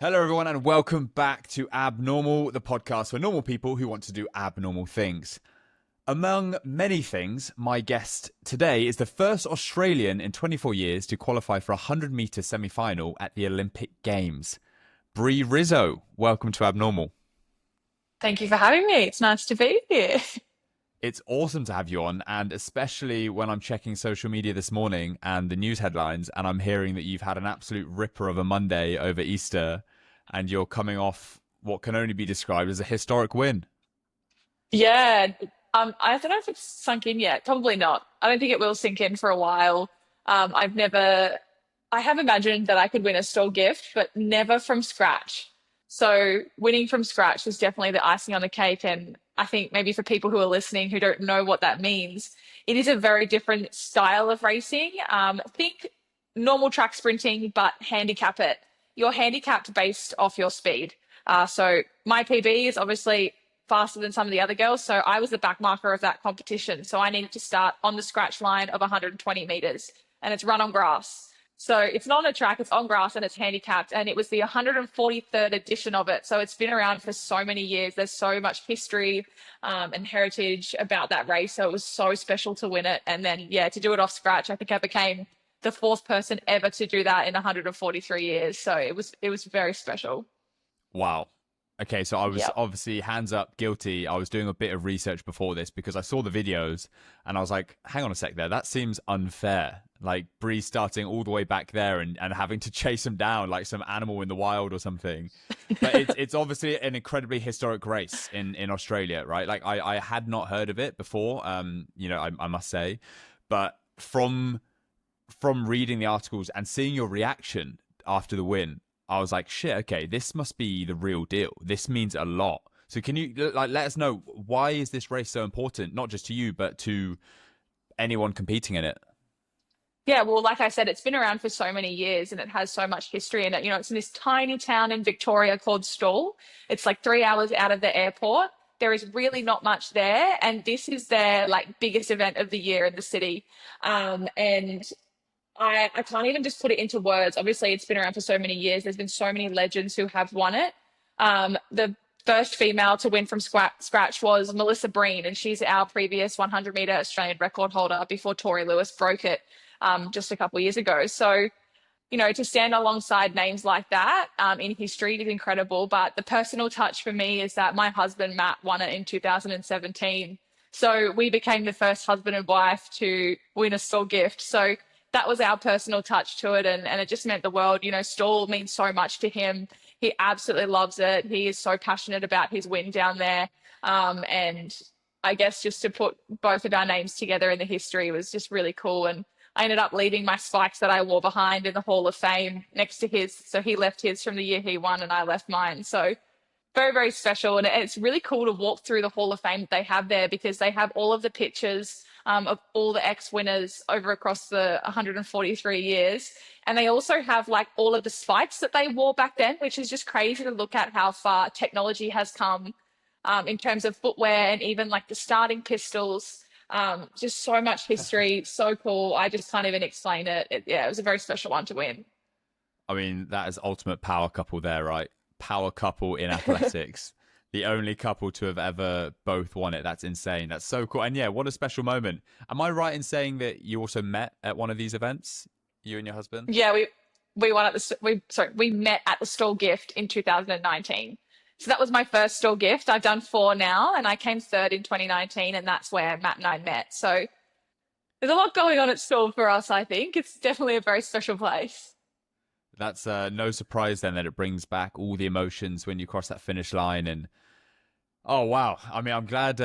Hello, everyone, and welcome back to Abnormal, the podcast for normal people who want to do abnormal things. Among many things, my guest today is the first Australian in 24 years to qualify for a 100-meter semi-final at the Olympic Games. Bree Rizzo, welcome to Abnormal. Thank you for having me. It's nice to be here. It's awesome to have you on, and especially when I'm checking social media this morning and the news headlines, and I'm hearing that you've had an absolute ripper of a Monday over Easter, and you're coming off what can only be described as a historic win. Yeah, I don't know if it's sunk in yet. Probably not. I don't think it will sink in for a while. I've never, I have imagined that I could win a stall gift, but never from scratch. So winning from scratch was definitely the icing on the cake. And I think maybe for people who are listening who don't know what that means, it is a very different style of racing. Think normal track sprinting, but handicap it. You're handicapped based off your speed. So my PB is obviously faster than some of the other girls. So I was the back marker of that competition. So I needed to start on the scratch line of 120 meters and it's run on grass. So it's not on a track, it's on grass and it's handicapped. And it was the 143rd edition of it. So it's been around for so many years. There's so much history and heritage about that race. So it was so special to win it. And then, yeah, to do it off scratch, I think I became the fourth person ever to do that in 143 years. So it was very special. Wow. Okay, so I was Yep. obviously hands up guilty. I was doing a bit of research before this because I saw the videos and I was like, hang on a sec there, that seems unfair. Like Bree starting all the way back there and having to chase him down like some animal in the wild or something. But it's obviously an incredibly historic race in Australia, right? Like I had not heard of it before, I must say. But from reading the articles and seeing your reaction after the win, I was like, shit, okay, this must be the real deal. This means a lot. So can you like let us know, why is this race so important, not just to you, but to anyone competing in it? Yeah, well, like I said, it's been around for so many years and it has so much history in it. It's in this tiny town in Victoria called Stawell. It's like 3 hours out of the airport. There is really not much there, and this is their like biggest event of the year in the city. And I can't even just put it into words. Obviously, it's been around for so many years. There's been so many legends who have won it. The first female to win from scratch was Melissa Breen, and she's our previous 100-meter Australian record holder before Tori Lewis broke it just a couple of years ago. So, to stand alongside names like that in history is incredible. But the personal touch for me is that my husband, Matt, won it in 2017. So we became the first husband and wife to win a Stawell gift. So that was our personal touch to it. And it just meant the world. Stawell means so much to him. He absolutely loves it. He is so passionate about his win down there. And I guess just to put both of our names together in the history was just really cool. And I ended up leaving my spikes that I wore behind in the Hall of Fame next to his. So he left his from the year he won and I left mine. So very, very special. And it's really cool to walk through the Hall of Fame that they have there because they have all of the pictures of all the ex-winners over across the 143 years. And they also have like all of the spikes that they wore back then, which is just crazy to look at how far technology has come in terms of footwear and even like the starting pistols. Just so much history, so cool. I just can't even explain it. Yeah, it was a very special one to win. I mean, that is ultimate power couple there, right? Power couple in athletics. The only couple to have ever both won it. That's insane. That's so cool. And yeah, what a special moment. Am I right in saying that you also met at one of these events, you and your husband? Yeah, we won at we met at the Stall Gift in 2019. So that was my first Stall Gift. I've done four now, and I came third in 2019, and that's where Matt and I met. So there's a lot going on at Stall for us. I think it's definitely a very special place. That's no surprise then that it brings back all the emotions when you cross that finish line. And oh wow, I mean, I'm glad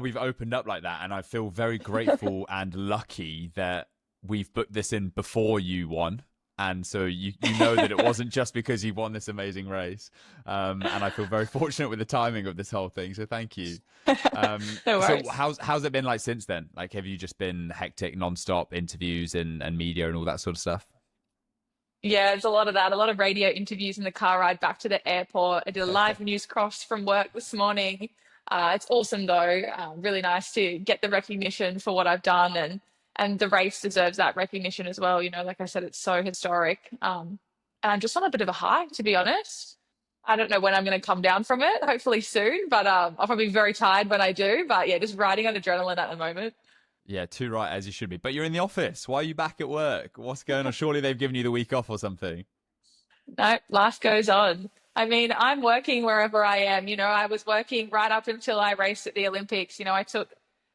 we've opened up like that, and I feel very grateful and lucky that we've booked this in before you won. And so you know that it wasn't just because you won this amazing race. And I feel very fortunate with the timing of this whole thing. So thank you. No So worries. how's it been like since then? Like, have you just been hectic, nonstop interviews and media and all that sort of stuff? Yeah, there's a lot of that, a lot of radio interviews in the car ride back to the airport. I did a live news cross from work this morning. It's awesome though. Really nice to get the recognition for what I've done and the race deserves that recognition as well. Like I said, it's so historic. and I'm just on a bit of a high, to be honest. I don't know when I'm going to come down from it, hopefully soon, but I'll probably be very tired when I do. But yeah, just riding on adrenaline at the moment. Yeah, too right as you should be. But you're in the office. Why are you back at work? What's going on? Surely they've given you the week off or something. No, life goes on. I mean, I'm working wherever I am. I was working right up until I raced at the Olympics. I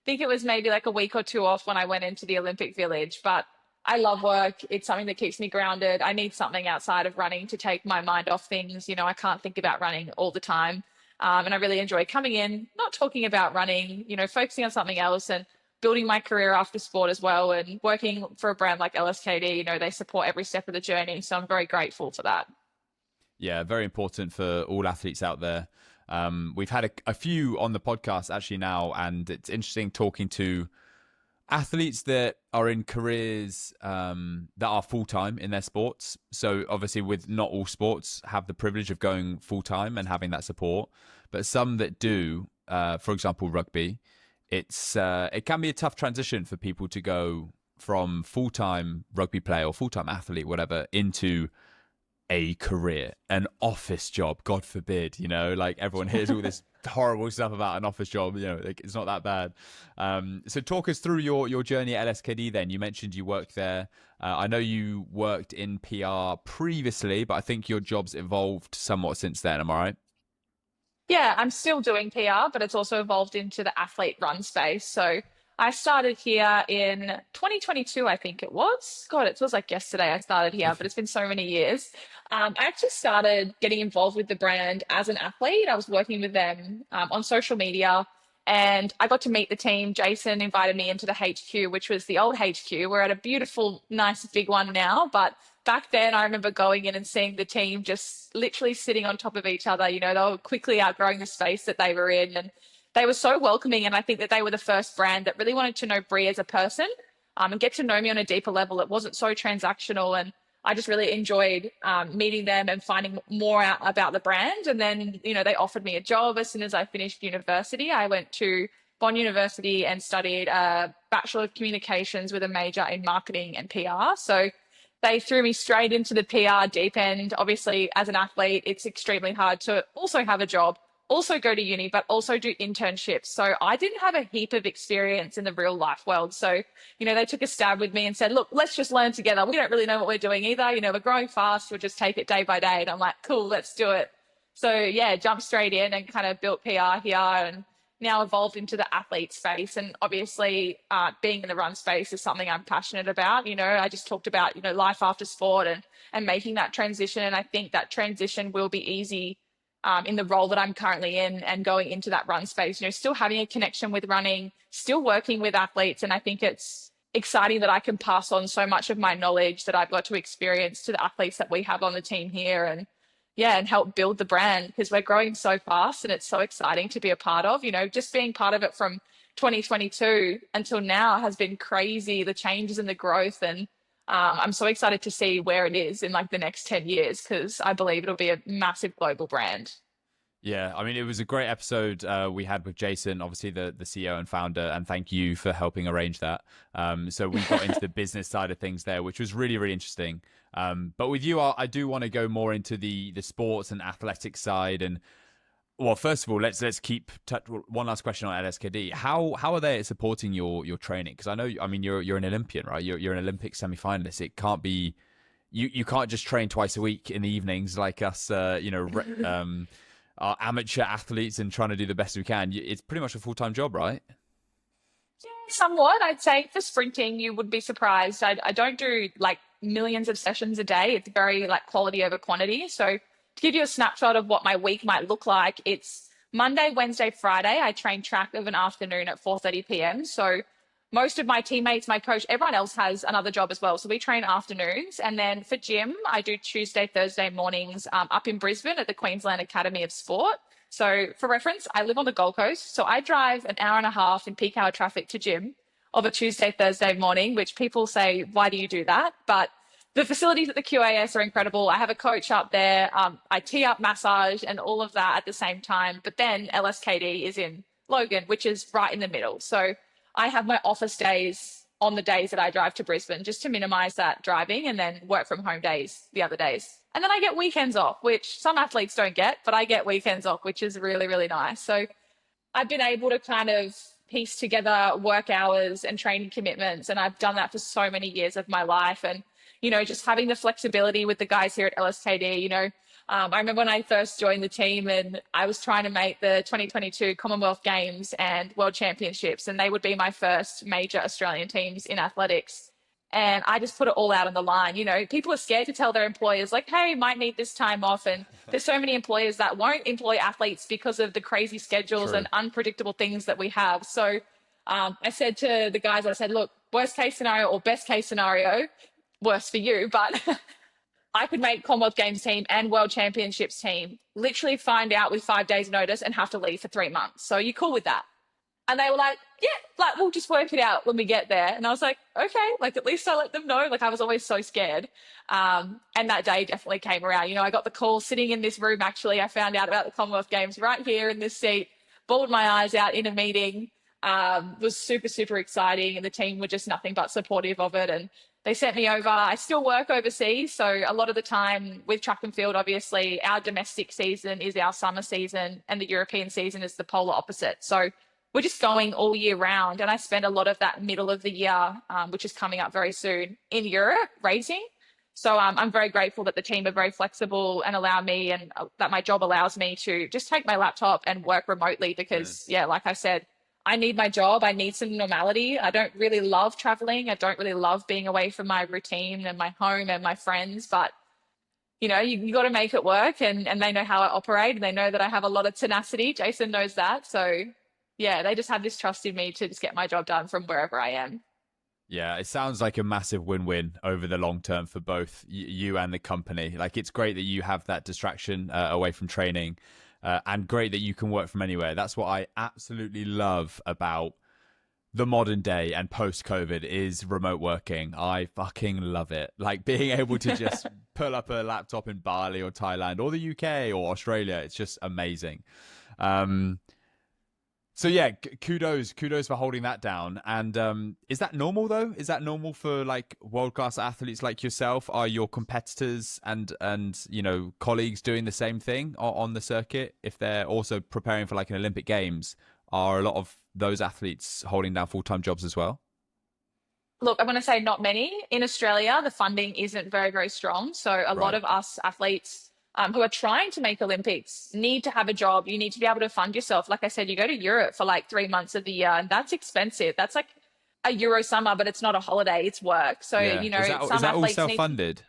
think it was maybe like a week or two off when I went into the Olympic Village, but I love work. It's something that keeps me grounded. I need something outside of running to take my mind off things. I can't think about running all the time. And I really enjoy coming in, not talking about running, focusing on something else and building my career after sport as well. And working for a brand like LSKD, they support every step of the journey. So I'm very grateful for that. Yeah, very important for all athletes out there. We've had a few on the podcast actually now, and it's interesting talking to athletes that are in careers that are full-time in their sports. So obviously with not all sports have the privilege of going full-time and having that support, but some that do, for example, rugby, it can be a tough transition for people to go from full-time rugby player or full-time athlete, whatever, into a career, an office job, God forbid, like everyone hears all this horrible stuff about an office job, like it's not that bad. So talk us through your journey at LSKD then. You mentioned you worked there. I know you worked in PR previously, but I think your job's evolved somewhat since then. Am I right? Yeah, I'm still doing PR, but it's also evolved into the athlete run space. So I started here in 2022, I think it was. God, it feels like yesterday I started here, but it's been so many years. I actually started getting involved with the brand as an athlete. I was working with them on social media and I got to meet the team. Jason invited me into the HQ, which was the old HQ. We're at a beautiful, nice, big one now. But back then, I remember going in and seeing the team just literally sitting on top of each other. They were quickly outgrowing the space that they were in. And they were so welcoming. And I think that they were the first brand that really wanted to know Bree as a person and get to know me on a deeper level. It wasn't so transactional. And I just really enjoyed meeting them and finding more out about the brand. And then, they offered me a job as soon as I finished university. I went to Bond University and studied a Bachelor of Communications with a major in marketing and PR. So they threw me straight into the PR deep end. Obviously, as an athlete, it's extremely hard to also have a job, also go to uni, but also do internships. So I didn't have a heap of experience in the real life world. So, they took a stab with me and said, look, let's just learn together. We don't really know what we're doing either. We're growing fast. We'll just take it day by day. And I'm like, cool, let's do it. So yeah, jumped straight in and kind of built PR here and now evolved into the athlete space. And obviously being in the run space is something I'm passionate about. I just talked about, life after sport and making that transition. And I think that transition will be easy in the role that I'm currently in and going into that run space, still having a connection with running, still working with athletes. And I think it's exciting that I can pass on so much of my knowledge that I've got to experience to the athletes that we have on the team here and yeah, and help build the brand because we're growing so fast and it's so exciting to be a part of, just being part of it from 2022 until now has been crazy, the changes and the growth. And I'm so excited to see where it is in like the next 10 years because I believe it'll be a massive global brand. Yeah, I mean, it was a great episode we had with Jason, obviously the CEO and founder, and thank you for helping arrange that. So we got into the business side of things there, which was really, really interesting. But with you, I do want to go more into the sports and athletics side. And well, first of all, let's keep one last question on LSKD. How are they supporting your training? Because I know, I mean, you're an Olympian, right? You're an Olympic semi-finalist. It can't be you can't just train twice a week in the evenings like us, are amateur athletes and trying to do the best we can. It's pretty much a full-time job, right? Somewhat, I'd say for sprinting, you would be surprised. I don't do like millions of sessions a day. It's very like quality over quantity. So to give you a snapshot of what my week might look like, it's Monday, Wednesday, Friday. I train track of an afternoon at 4:30 p.m. So most of my teammates, my coach, everyone else has another job as well. So we train afternoons. And then for gym, I do Tuesday, Thursday mornings up in Brisbane at the Queensland Academy of Sport. So for reference, I live on the Gold Coast. So I drive an hour and a half in peak hour traffic to gym of a Tuesday, Thursday morning, which people say, why do you do that? But the facilities at the QAS are incredible. I have a coach up there. I tee up massage and all of that at the same time. But then LSKD is in Logan, which is right in the middle. So I have my office days on the days that I drive to Brisbane, just to minimize that driving, and then work from home days the other days. And then I get weekends off, which some athletes don't get, but I get weekends off, which is really, really nice. So I've been able to kind of piece together work hours and training commitments. And I've done that for so many years of my life. And, just having the flexibility with the guys here at LSKD, I remember when I first joined the team and I was trying to make the 2022 Commonwealth Games and World Championships, and they would be my first major Australian teams in athletics. And I just put it all out on the line. People are scared to tell their employers, like, hey, might need this time off. And there's so many employers that won't employ athletes because of the crazy schedules and unpredictable things that we have. So I said to the guys, I said, look, worst case scenario or best case scenario, worse for you, but I could make Commonwealth Games team and World Championships team, literally find out with 5 days notice and have to leave for 3 months. So you cool with that? And they were like, yeah, like, we'll just work it out when we get there. And I was like, okay, like, at least I let them know. Like, I was always so scared. And that day definitely came around. I got the call sitting in this room. Actually, I found out about the Commonwealth Games right here in this seat, bawled my eyes out in a meeting. Was super, super exciting. And the team were just nothing but supportive of it. And they sent me over. I still work overseas. So a lot of the time with track and field, obviously, our domestic season is our summer season and the European season is the polar opposite. So we're just going all year round. And I spend a lot of that middle of the year, which is coming up very soon, in Europe racing. So I'm very grateful that the team are very flexible and allow me, and that my job allows me to just take my laptop and work remotely because, like I said, I need my job. I need some normality. I don't really love traveling. I don't really love being away from my routine and my home and my friends, but you got to make it work, and they know how I operate, and they know that I have a lot of tenacity. Jason knows that. So yeah, they just have this trust in me to just get my job done from wherever I am. Yeah, it sounds like a massive win-win over the long term for both you and the company. Like, it's great that you have that distraction away from training, and great that you can work from anywhere. That's what I absolutely love about the modern day and post-COVID is remote working. I fucking love it. Like, being able to just pull up a laptop in Bali or Thailand or the UK or Australia. It's just amazing. So yeah, kudos for holding that down. And is that normal though? Is that normal for like world-class athletes like yourself? Are your competitors and colleagues doing the same thing on the circuit? If they're also preparing for like an Olympic Games, are a lot of those athletes holding down full-time jobs as well? Look, I'm going to say not many. In Australia, the funding isn't very, very strong. So a lot of us athletes who are trying to make Olympics need to have a job. You need to be able to fund yourself. Like I said, you go to Europe for like 3 months of the year, and that's expensive. That's like a Euro summer, but it's not a holiday, it's work. So, is that all self-funded?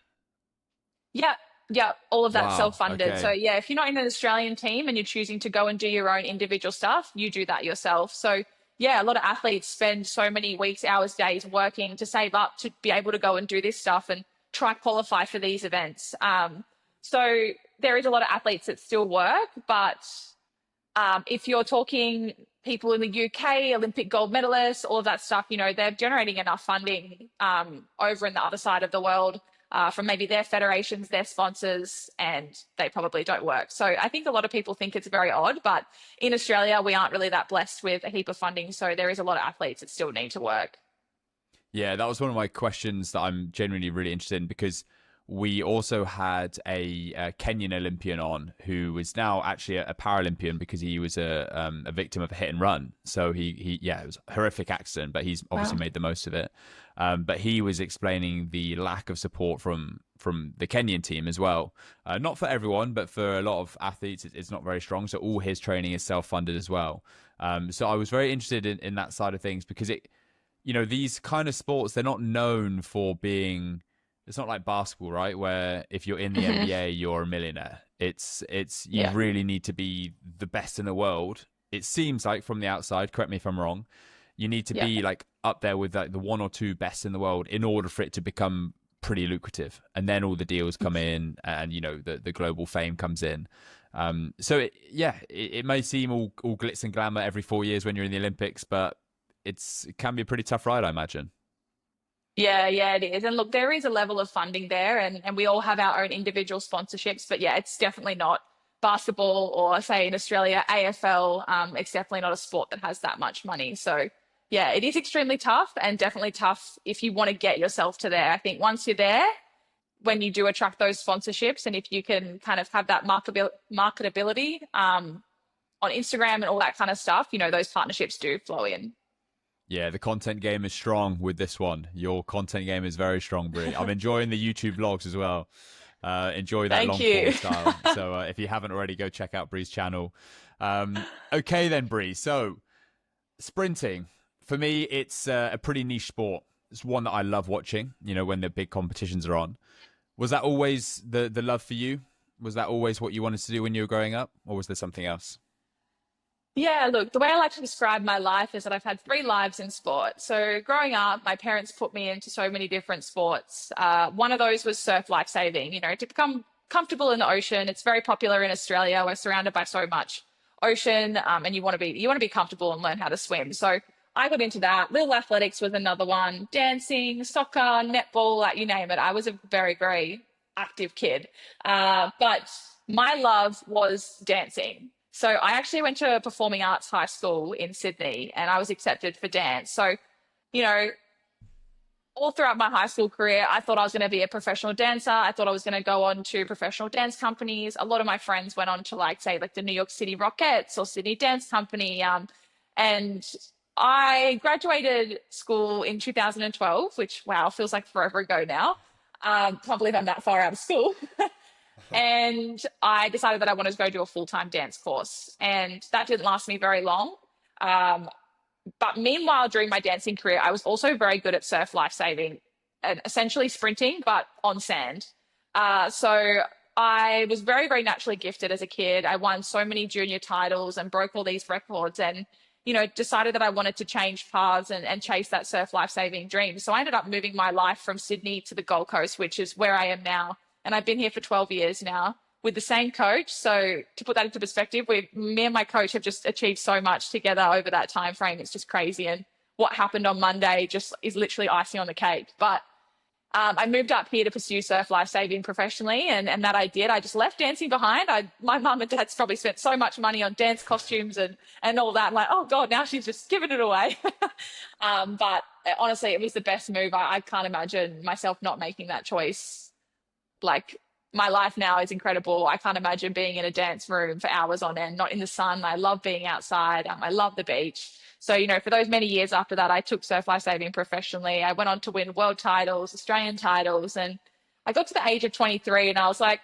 Yeah, all of that self-funded. Okay. So yeah, if you're not in an Australian team and you're choosing to go and do your own individual stuff, you do that yourself. So yeah, a lot of athletes spend so many weeks, hours, days working to save up to be able to go and do this stuff and try qualify for these events. So there is a lot of athletes that still work, but if you're talking people in the UK, Olympic gold medalists, all of that stuff, they're generating enough funding over in the other side of the world from maybe their federations, their sponsors, and they probably don't work. So I think a lot of people think it's very odd, but in Australia, we aren't really that blessed with a heap of funding. So there is a lot of athletes that still need to work. Yeah, that was one of my questions that I'm genuinely really interested in, because we also had a Kenyan Olympian on who is now actually a Paralympian because he was a victim of a hit and run. So it was a horrific accident, but he's obviously made the most of it. But he was explaining the lack of support from the Kenyan team as well. Not for everyone, but for a lot of athletes, it's not very strong. So all his training is self-funded as well. So I was very interested in that side of things, because these kind of sports, they're not known for being. It's not like basketball, right? Where if you're in the NBA, you're a millionaire. It's you really need to be the best in the world. It seems like from the outside, correct me if I'm wrong, you need to be like up there with like the 1 or 2 best in the world in order for it to become pretty lucrative. And then all the deals come in, and the global fame comes in. So it may seem all glitz and glamour every 4 years when you're in the Olympics, but it can be a pretty tough ride, I imagine. Yeah, it is. And look, there is a level of funding there, and we all have our own individual sponsorships, but yeah, it's definitely not basketball or, say, in Australia, AFL. It's definitely not a sport that has that much money. So Yeah, it is extremely tough, and definitely tough if you want to get yourself to there. I think once you're there, when you do attract those sponsorships, and if you can kind of have that marketability on Instagram and all that kind of stuff, you know, those partnerships do flow in. Yeah, the content game is strong with this one. Your content game is very strong, Brie. I'm enjoying the YouTube vlogs as well. Enjoy that Thank long form you. style. So if you haven't already, go check out Bree's channel. Okay then, Bree. So sprinting, for me, it's a pretty niche sport. It's one that I love watching, you know, when the big competitions are on. Was that always the love for you? Was that always what you wanted to do when you were growing up? Or was there something else? Yeah, look, the way I like to describe my life is that I've had three lives in sport. So growing up, my parents put me into so many different sports. One of those was surf lifesaving, you know, to become comfortable in the ocean. It's very popular in Australia. We're surrounded by so much ocean, and you want to be comfortable and learn how to swim. So I got into that. Little athletics was another one. Dancing, soccer, netball, like you name it. I was a very, very active kid. But my love was dancing. So I actually went to a performing arts high school in Sydney, and I was accepted for dance. So, you know, all throughout my high school career, I thought I was going to be a professional dancer. I thought I was going to go on to professional dance companies. A lot of my friends went on to, like, say, like the New York City Rockettes or Sydney Dance Company. And I graduated school in 2012, which, wow, feels like forever ago now. Can't believe I'm that far out of school. And I decided that I wanted to go do a full-time dance course. And that didn't last me very long. Um, but meanwhile, during my dancing career, I was also very good at surf lifesaving and essentially sprinting, but on sand. So I was very, very naturally gifted as a kid. I won so many junior titles and broke all these records, and, you know, decided that I wanted to change paths and chase that surf lifesaving dream. So I ended up moving my life from Sydney to the Gold Coast, which is where I am now. And I've been here for 12 years now with the same coach. So to put that into perspective, me and my coach have just achieved so much together over that time frame. It's just crazy. And what happened on Monday just is literally icing on the cake. But I moved up here to pursue surf lifesaving professionally, and that I did. I just left dancing behind. My mum and dad's probably spent so much money on dance costumes and all that. I'm like, oh God, now she's just giving it away. But honestly, it was the best move. I can't imagine myself not making that choice. Like, my life now is incredible. I can't imagine being in a dance room for hours on end, not in the sun. I love being outside. I love the beach. So, you know, for those many years after that, I took surf lifesaving professionally. I went on to win world titles, Australian titles, and I got to the age of 23 and I was like,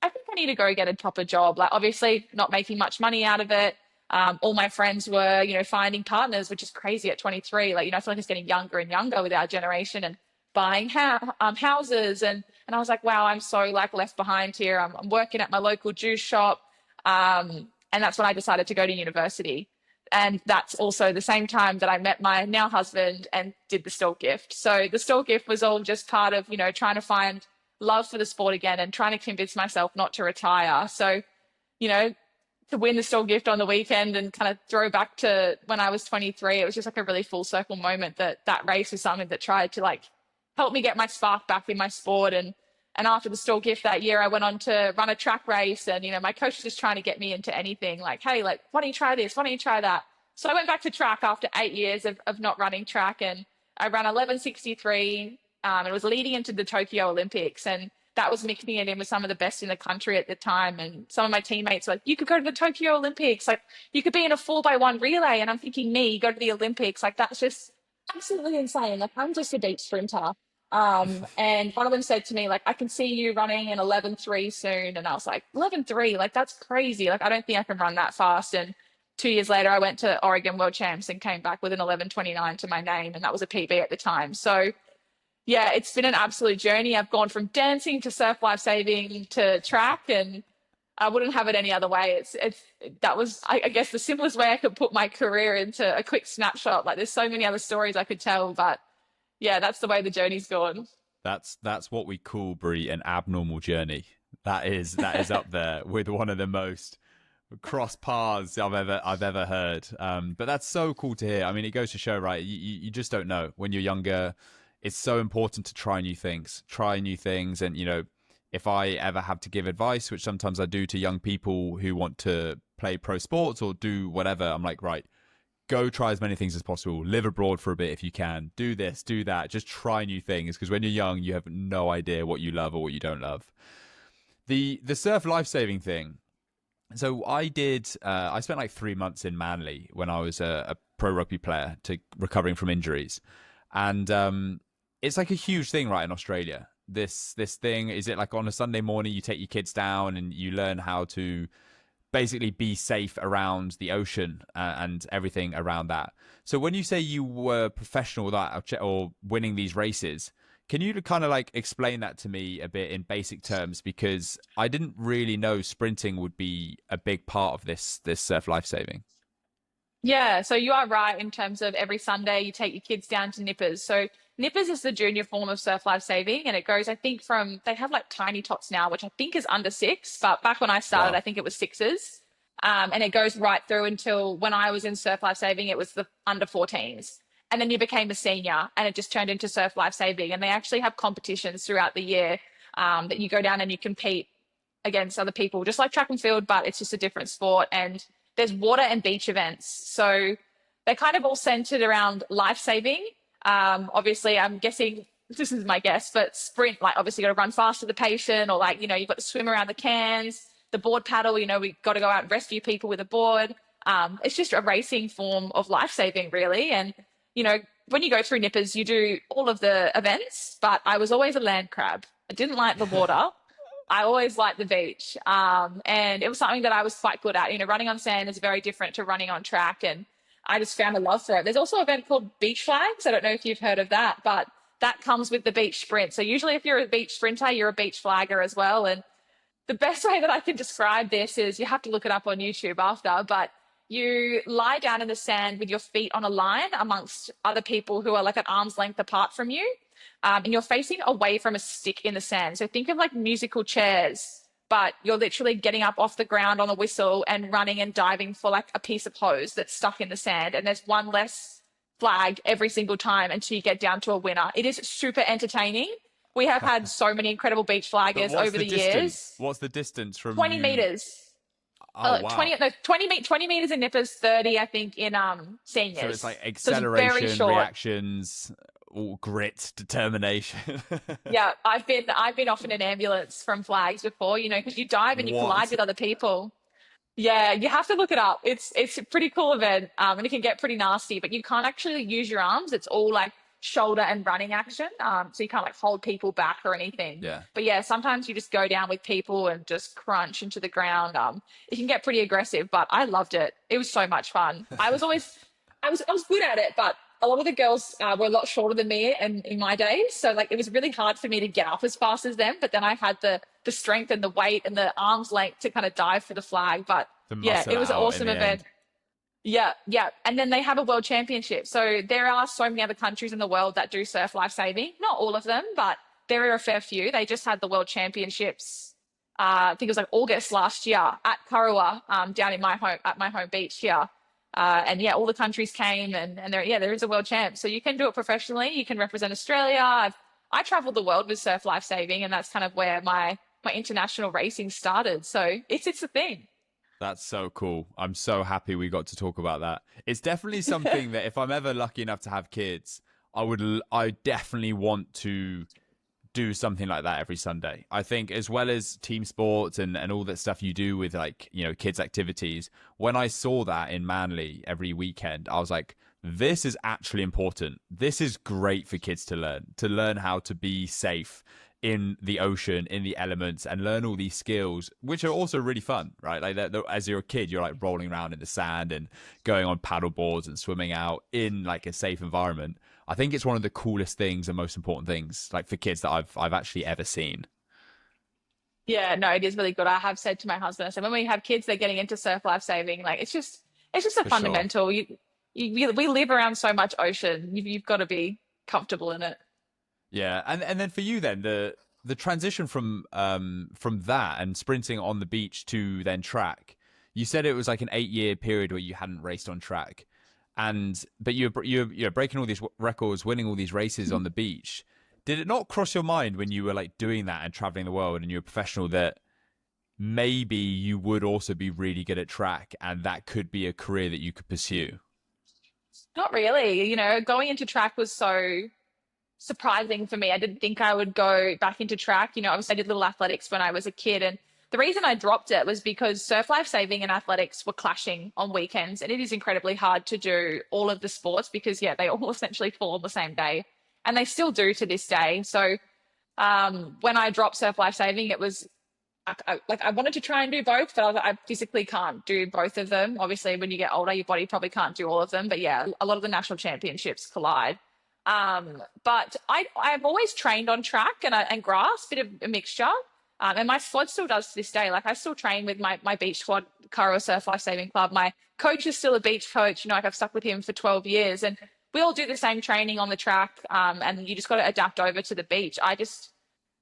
I think I need to go get a proper job. Like, obviously not making much money out of it. All my friends were, you know, finding partners, which is crazy at 23. Like, you know, I feel like it's getting younger and younger with our generation, and buying houses. And I was like, wow, I'm so, like, left behind here. I'm working at my local juice shop. And that's when I decided to go to university. And that's also the same time that I met my now husband and did the Stawell Gift. So the Stawell Gift was all just part of, you know, trying to find love for the sport again and trying to convince myself not to retire. So, you know, to win the Stawell Gift on the weekend and kind of throw back to when I was 23, it was just like a really full circle moment that race was something that tried to, like, help me get my spark back in my sport. And after the Stawell Gift that year, I went on to run a track race. And, you know, my coach was just trying to get me into anything, like, hey, like, why don't you try this? Why don't you try that? So I went back to track after 8 years of not running track. And I ran 11:63. It was leading into the Tokyo Olympics. And that was mixing it in with some of the best in the country at the time. And some of my teammates were like, you could go to the Tokyo Olympics. Like, you could be in a 4x1 relay. And I'm thinking, me, go to the Olympics. Like, that's just absolutely insane. Like, I'm just a deep sprinter. And one of them said to me, like, I can see you running in 11:3 soon. And I was like, 11:3, like, that's crazy. Like, I don't think I can run that fast. And 2 years later, I went to Oregon World Champs and came back with an 11:29 to my name. And that was a PB at the time. So yeah, it's been an absolute journey. I've gone from dancing to surf lifesaving to track, and I wouldn't have it any other way. That was, I guess, the simplest way I could put my career into a quick snapshot. Like, there's so many other stories I could tell, but yeah, that's the way the journey's gone. That's what we call, Brie, an abnormal journey. That is up there with one of the most cross paths I've ever heard. But that's so cool to hear. I mean, it goes to show, right? You just don't know when you're younger. It's so important to try new things, and, you know, if I ever have to give advice, which sometimes I do to young people who want to play pro sports or do whatever, I'm like, right, go try as many things as possible. Live abroad for a bit if you can. Do this, do that. Just try new things, because when you're young, you have no idea what you love or what you don't love. The surf lifesaving thing. So I spent like 3 months in Manly when I was a pro rugby player, to recovering from injuries. And it's like a huge thing, right, in Australia. This thing, is it like on a Sunday morning you take your kids down and you learn how to basically be safe around the ocean and everything around that. So when you say you were professional with that, or winning these races, can you kind of like explain that to me a bit in basic terms? Because I didn't really know sprinting would be a big part of this surf lifesaving. Yeah, so you are right in terms of every Sunday you take your kids down to Nippers. So Nippers is the junior form of surf life saving, and it goes, I think, from they have like tiny tots now, which I think is under six, but back when I started, Wow. I think it was sixes. And it goes right through until when I was in surf life saving, it was the under 14s. And then you became a senior and it just turned into surf life saving. And they actually have competitions throughout the year that you go down and you compete against other people, just like track and field, but it's just a different sport. And there's water and beach events. So they're kind of all centered around life saving. Obviously, I'm guessing this is my guess, but sprint, like obviously you got to run fast to the patient, or like, you've got to swim around the cans, the board paddle, we got to go out and rescue people with a board. It's just a racing form of life saving, really. And, when you go through Nippers, you do all of the events, but I was always a land crab. I didn't like the water. I always liked the beach. And it was something that I was quite good at. Running on sand is very different to running on track. And I just found a love for it. There's also an event called beach flags. I don't know if you've heard of that, but that comes with the beach sprint. So usually if you're a beach sprinter, you're a beach flagger as well. And the best way that I can describe this is, you have to look it up on YouTube after, but you lie down in the sand with your feet on a line amongst other people who are like at arm's length apart from you. And you're facing away from a stick in the sand. So think of like musical chairs, but you're literally getting up off the ground on a whistle and running and diving for like a piece of hose that's stuck in the sand. And there's one less flag every single time until you get down to a winner. It is super entertaining. We have had so many incredible beach flaggers over the years. What's the distance from 20 you? meters. Oh, wow. 20 meters in Nippers, 30, I think, in seniors. So it's like So it's very acceleration, short. reactions, all grit, determination. Yeah, I've been off in an ambulance from flags before, because you dive and you collide with other people. Yeah, you have to look it up. It's a pretty cool event, and it can get pretty nasty, but you can't actually use your arms. It's all like shoulder and running action. So you can't like hold people back or anything. Yeah. But yeah, sometimes you just go down with people and just crunch into the ground. It can get pretty aggressive, but I loved it. It was so much fun. I was good at it, but a lot of the girls were a lot shorter than me and in my days. So like it was really hard for me to get up as fast as them. But then I had the strength and the weight and the arm's length to kind of dive for the flag. But yeah, it was an awesome event. Yeah, yeah. And then they have a world championship. So there are so many other countries in the world that do surf life saving. Not all of them, but there are a fair few. They just had the world championships. I think it was like August last year at Kurrawa, down in my home beach here. And yeah, all the countries came and there is a world champ. So you can do it professionally. You can represent Australia. I traveled the world with surf life saving, and that's kind of where my international racing started. So it's a thing. That's so cool. I'm so happy we got to talk about that. It's definitely something that if I'm ever lucky enough to have kids, I definitely want to do something like that every Sunday. I think, as well as team sports and all that stuff you do with like, kids activities, when I saw that in Manly every weekend, I was like, this is actually important. This is great for kids to learn how to be safe in the ocean, in the elements, and learn all these skills, which are also really fun, right? Like as you're a kid, you're like rolling around in the sand and going on paddle boards and swimming out in like a safe environment. I think it's one of the coolest things and most important things, like for kids, that I've actually ever seen. Yeah, no, it is really good. I have said to my husband, I said, when we have kids, they're getting into surf life saving. Like it's just a For fundamental. sure. We live around so much ocean. You've got to be comfortable in it. Yeah, and then for you, then the transition from that and sprinting on the beach to then track. You said it was like an 8-year period where you hadn't raced on track, but you're breaking all these records, winning all these races on the beach. Did it not cross your mind when you were like doing that and traveling the world and you're a professional that maybe you would also be really good at track and that could be a career that you could pursue? Not really. Going into track was so surprising for me. I didn't think I would go back into track. Obviously I did little athletics when I was a kid, and the reason I dropped it was because surf life saving and athletics were clashing on weekends, and it is incredibly hard to do all of the sports because yeah, they all essentially fall on the same day, and they still do to this day. So when I dropped surf life saving, it was I wanted to try and do both, but I physically can't do both of them. Obviously, when you get older, your body probably can't do all of them. But yeah, a lot of the national championships collide. But I've always trained on track and grass, bit of a mixture. And my squad still does to this day. Like I still train with my beach squad, Cairo Surf Life Saving Club. My coach is still a beach coach. Like I've stuck with him for 12 years, and we all do the same training on the track. And you just got to adapt over to the beach. I just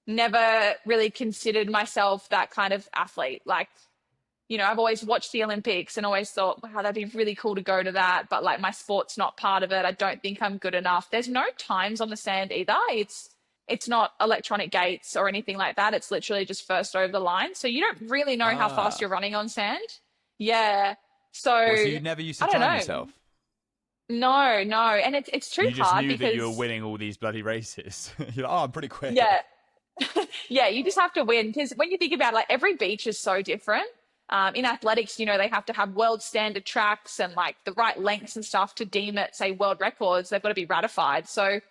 never really considered myself that kind of athlete. Like, I've always watched the Olympics and always thought, wow, that'd be really cool to go to that. But like my sport's not part of it. I don't think I'm good enough. There's no times on the sand either. It's not electronic gates or anything like that. It's literally just first over the line. So you don't really know how fast you're running on sand. Yeah. So, well, so you never used to time yourself? No, no. And it's too hard. You just knew because that you were winning all these bloody races. You're like, oh, I'm pretty quick. Yeah. Yeah, you just have to win, because when you think about it, like every beach is so different. In athletics, they have to have world standard tracks and like the right lengths and stuff to deem it, say, world records. They've got to be ratified. So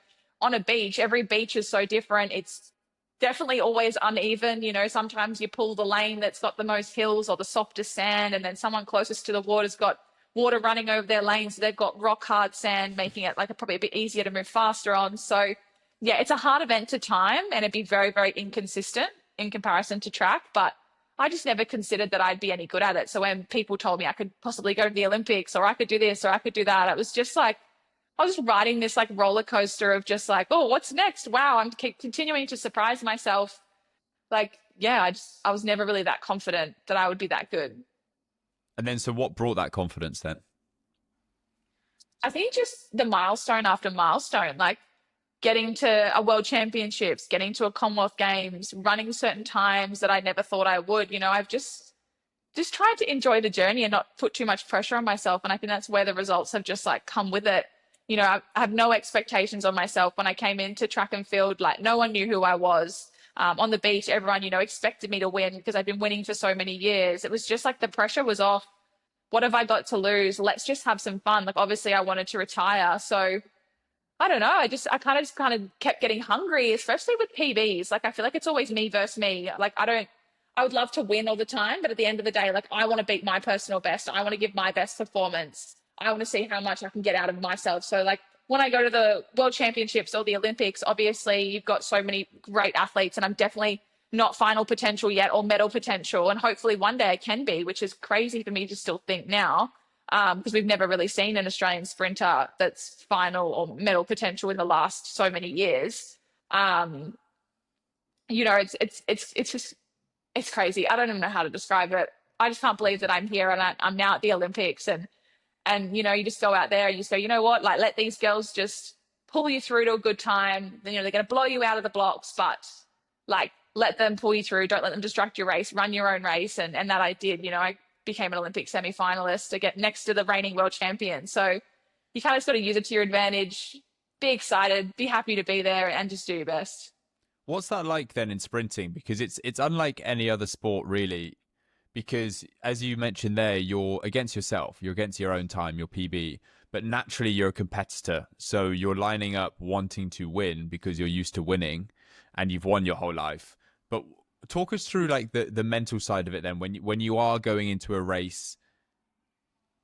on a beach, every beach is so different. It's definitely always uneven. Sometimes you pull the lane that's got the most hills or the softest sand, and then someone closest to the water's got water running over their lane, so they've got rock hard sand, making it like probably a bit easier to move faster on. So yeah, it's a hard event to time, and it'd be very, very inconsistent in comparison to track. But I just never considered that I'd be any good at it. So when people told me I could possibly go to the Olympics, or I could do this, or I could do that, it was just like, I was riding this like roller coaster of just like, oh, what's next? Wow, I'm continuing to surprise myself. Like, yeah, I was never really that confident that I would be that good. And then, so what brought that confidence then? I think just the milestone after milestone, like getting to a world championships, getting to a Commonwealth Games, running certain times that I never thought I would. I've just tried to enjoy the journey and not put too much pressure on myself. And I think that's where the results have just like come with it. I have no expectations on myself. When I came into track and field, like no one knew who I was. On the beach, everyone, expected me to win because I've been winning for so many years. It was just like the pressure was off. What have I got to lose? Let's just have some fun. Like obviously I wanted to retire. So I don't know. I kind of kept getting hungry, especially with PBs. Like I feel like it's always me versus me. Like I would love to win all the time, but at the end of the day, like I want to beat my personal best. I want to give my best performance. I want to see how much I can get out of myself. So like when I go to the World Championships or the Olympics, obviously you've got so many great athletes, and I'm definitely not final potential yet or medal potential. And hopefully one day I can be, which is crazy for me to still think now. Because we've never really seen an Australian sprinter that's final or medal potential in the last so many years. It's just, it's crazy. I don't even know how to describe it. I just can't believe that I'm here and I'm now at the Olympics, and you just go out there and you say, you know what, like let these girls just pull you through to a good time. They're going to blow you out of the blocks, but like let them pull you through. Don't let them distract your race. Run your own race, and that I did. I became an Olympic semi-finalist to get next to the reigning world champion. So you kind of just got to use it to your advantage, be excited, be happy to be there, and just do your best. What's that like then in sprinting? Because it's unlike any other sport really, because as you mentioned there, you're against yourself, you're against your own time, your PB, but naturally you're a competitor. So you're lining up wanting to win because you're used to winning and you've won your whole life. But talk us through like the mental side of it then, when you are going into a race,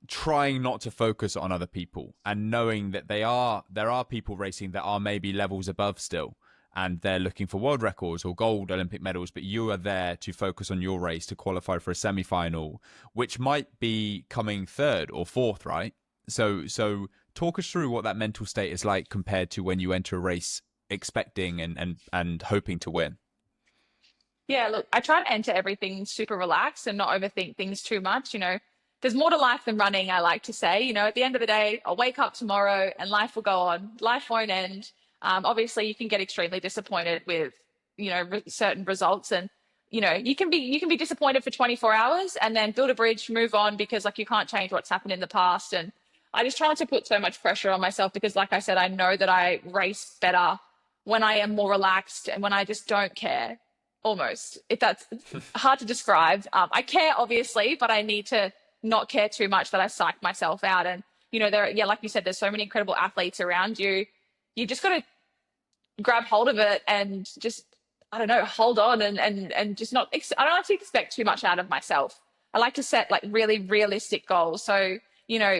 trying not to focus on other people and knowing that there are people racing that are maybe levels above still, and they're looking for world records or gold Olympic medals, but you are there to focus on your race to qualify for a semi-final, which might be coming third or fourth, right? So talk us through what that mental state is like compared to when you enter a race expecting and hoping to win. Yeah, look, I try to enter everything super relaxed and not overthink things too much. There's more to life than running, I like to say. At the end of the day, I'll wake up tomorrow and life will go on. Life won't end. Obviously, you can get extremely disappointed with, certain results, and you can be disappointed for 24 hours and then build a bridge, move on, because like you can't change what's happened in the past. And I just try not to put so much pressure on myself because, like I said, I know that I race better when I am more relaxed and when I just don't care. Almost, if that's hard to describe. I care obviously, but I need to not care too much that I psych myself out. And yeah, like you said, there's so many incredible athletes around you. You just got to grab hold of it and just, I don't know, hold on and just not. I don't like to expect too much out of myself. I like to set like really realistic goals. So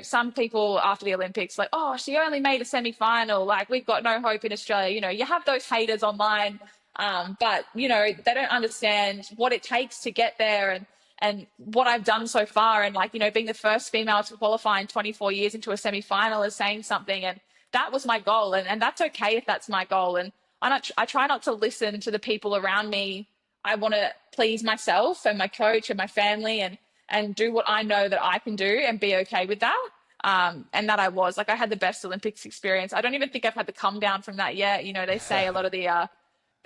some people after the Olympics like, oh, she only made a semi-final. Like we've got no hope in Australia. You have those haters online, but they don't understand what it takes to get there and what I've done so far. And like being the first female to qualify in 24 years into a semi-final is saying something. And that was my goal, and that's okay if that's my goal. And I try not to listen to the people around me. I want to please myself and my coach and my family and do what I know that I can do and be okay with that. And that I had the best Olympics experience. I don't even think I've had the come down from that yet. They say a lot of the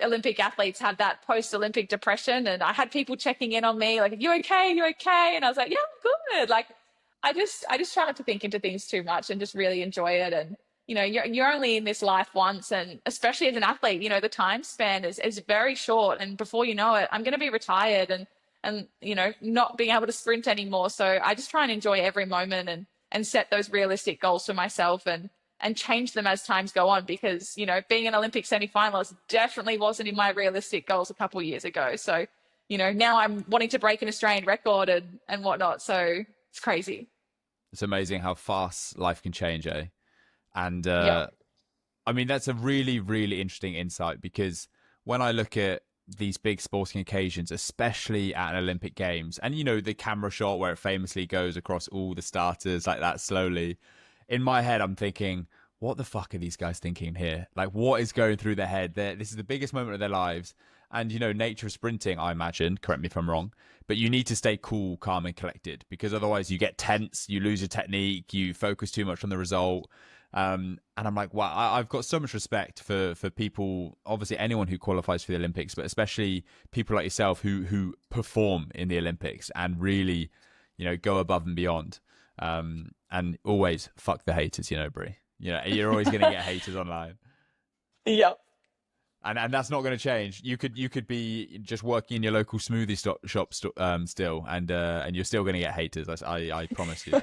Olympic athletes have that post-Olympic depression, and I had people checking in on me like, "Are you okay? Are you okay?" And I was like, "Yeah, I'm good." Like, I just try not to think into things too much and just really enjoy it. And you're only in this life once, and especially as an athlete, the time span is very short. And before you know it, I'm going to be retired and not being able to sprint anymore. So I just try and enjoy every moment and set those realistic goals for myself and change them as times go on, because being an Olympic semi-finalist definitely wasn't in my realistic goals a couple of years ago. So now I'm wanting to break an Australian record and whatnot. So it's crazy. It's amazing how fast life can change, eh? And Yeah. I mean, that's a really, really interesting insight, because when I look at these big sporting occasions, especially at an Olympic Games, and the camera shot where it famously goes across all the starters like that slowly, in my head I'm thinking, what the fuck are these guys thinking here? Like, what is going through their head? This is the biggest moment of their lives. And nature of sprinting, I imagine, correct me if I'm wrong, but you need to stay cool, calm and collected, because otherwise you get tense, you lose your technique, you focus too much on the result. And I'm like, wow, I've got so much respect for people, obviously anyone who qualifies for the Olympics, but especially people like yourself who perform in the Olympics and really, go above and beyond. And always fuck the haters, Brie. You're always going to get haters online. Yep. And that's not going to change. You could be just working in your local smoothie shop still, and you're still going to get haters. I promise you.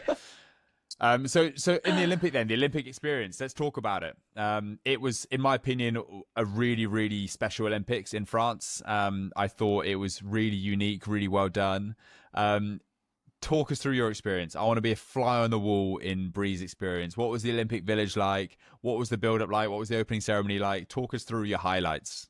So in the Olympic experience, let's talk about it. It was, in my opinion, a really, really special Olympics in France. I thought it was really unique, really well done. Talk us through your experience. I want to be a fly on the wall in Bree's experience. What was the Olympic Village like? What was the build-up like? What was the opening ceremony like? Talk us through your highlights.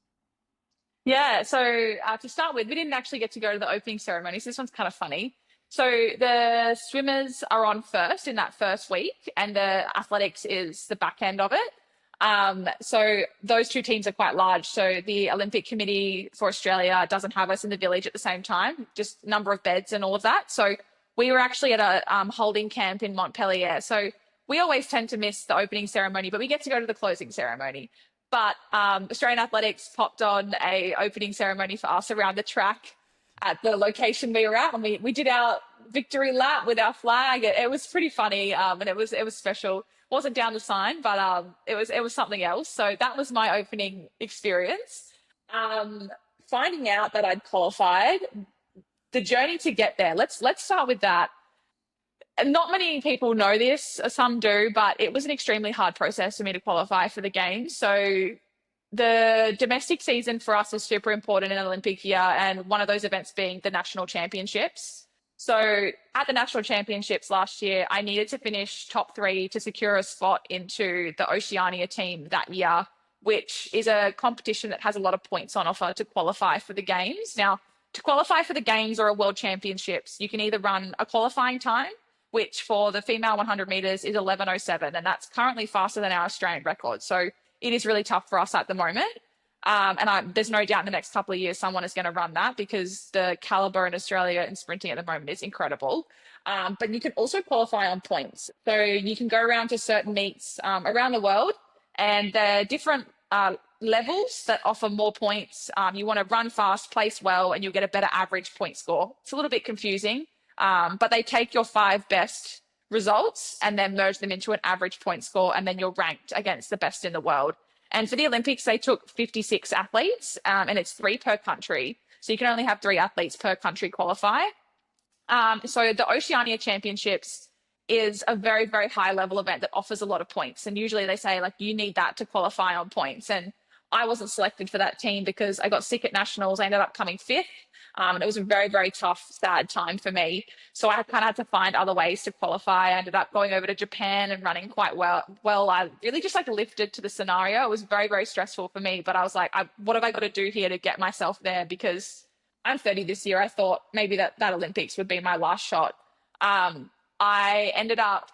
Yeah. So to start with, we didn't actually get to go to the opening ceremony. So this one's kind of funny. So the swimmers are on first in that first week, and the athletics is the back end of it. So those two teams are quite large. So the Olympic Committee for Australia doesn't have us in the village at the same time, just number of beds and all of that. So we were actually at a holding camp in Montpellier. So we always tend to miss the opening ceremony, but we get to go to the closing ceremony. But Australian Athletics popped on a opening ceremony for us around the track at the location we were at, and we did our victory lap with our flag. It was pretty funny, and it was special. It wasn't down the sign, but it was something else. So that was my opening experience. Finding out that I'd qualified, the journey to get there. Let's start with that. And not many people know this, some do, but it was an extremely hard process for me to qualify for the games. So the domestic season for us is super important in an Olympic year, and one of those events being the national championships. So at the national championships last year, I needed to finish top 3 to secure a spot into the Oceania team that year, which is a competition that has a lot of points on offer to qualify for the games. Now, to qualify for the games or a world championships, you can either run a qualifying time, which for the female 100 meters is 11:07, and that's currently faster than our Australian record. So it is really tough for us at the moment. There's no doubt in the next couple of years someone is going to run that, because the caliber in Australia in sprinting at the moment is incredible. But you can also qualify on points. So you can go around to certain meets around the world, and there are different levels that offer more points. You want to run fast, place well, and you'll get a better average point score. It's a little bit confusing, but they take your 5 best results and then merge them into an average point score, and then you're ranked against the best in the world. And for the Olympics, they took 56 athletes, and it's 3 per country. So you can only have 3 athletes per country qualify. So the Oceania Championships is a very, very high level event that offers a lot of points. And usually they say, like, you need that to qualify on points. And I wasn't selected for that team because I got sick at nationals. I ended up coming 5th. And it was a very, very tough, sad time for me. So I kind of had to find other ways to qualify. I ended up going over to Japan and running quite well. I really just like lifted to the scenario. It was very, very stressful for me. But I was like, what have I got to do here to get myself there? Because I'm 30 this year. I thought maybe that Olympics would be my last shot. I ended up,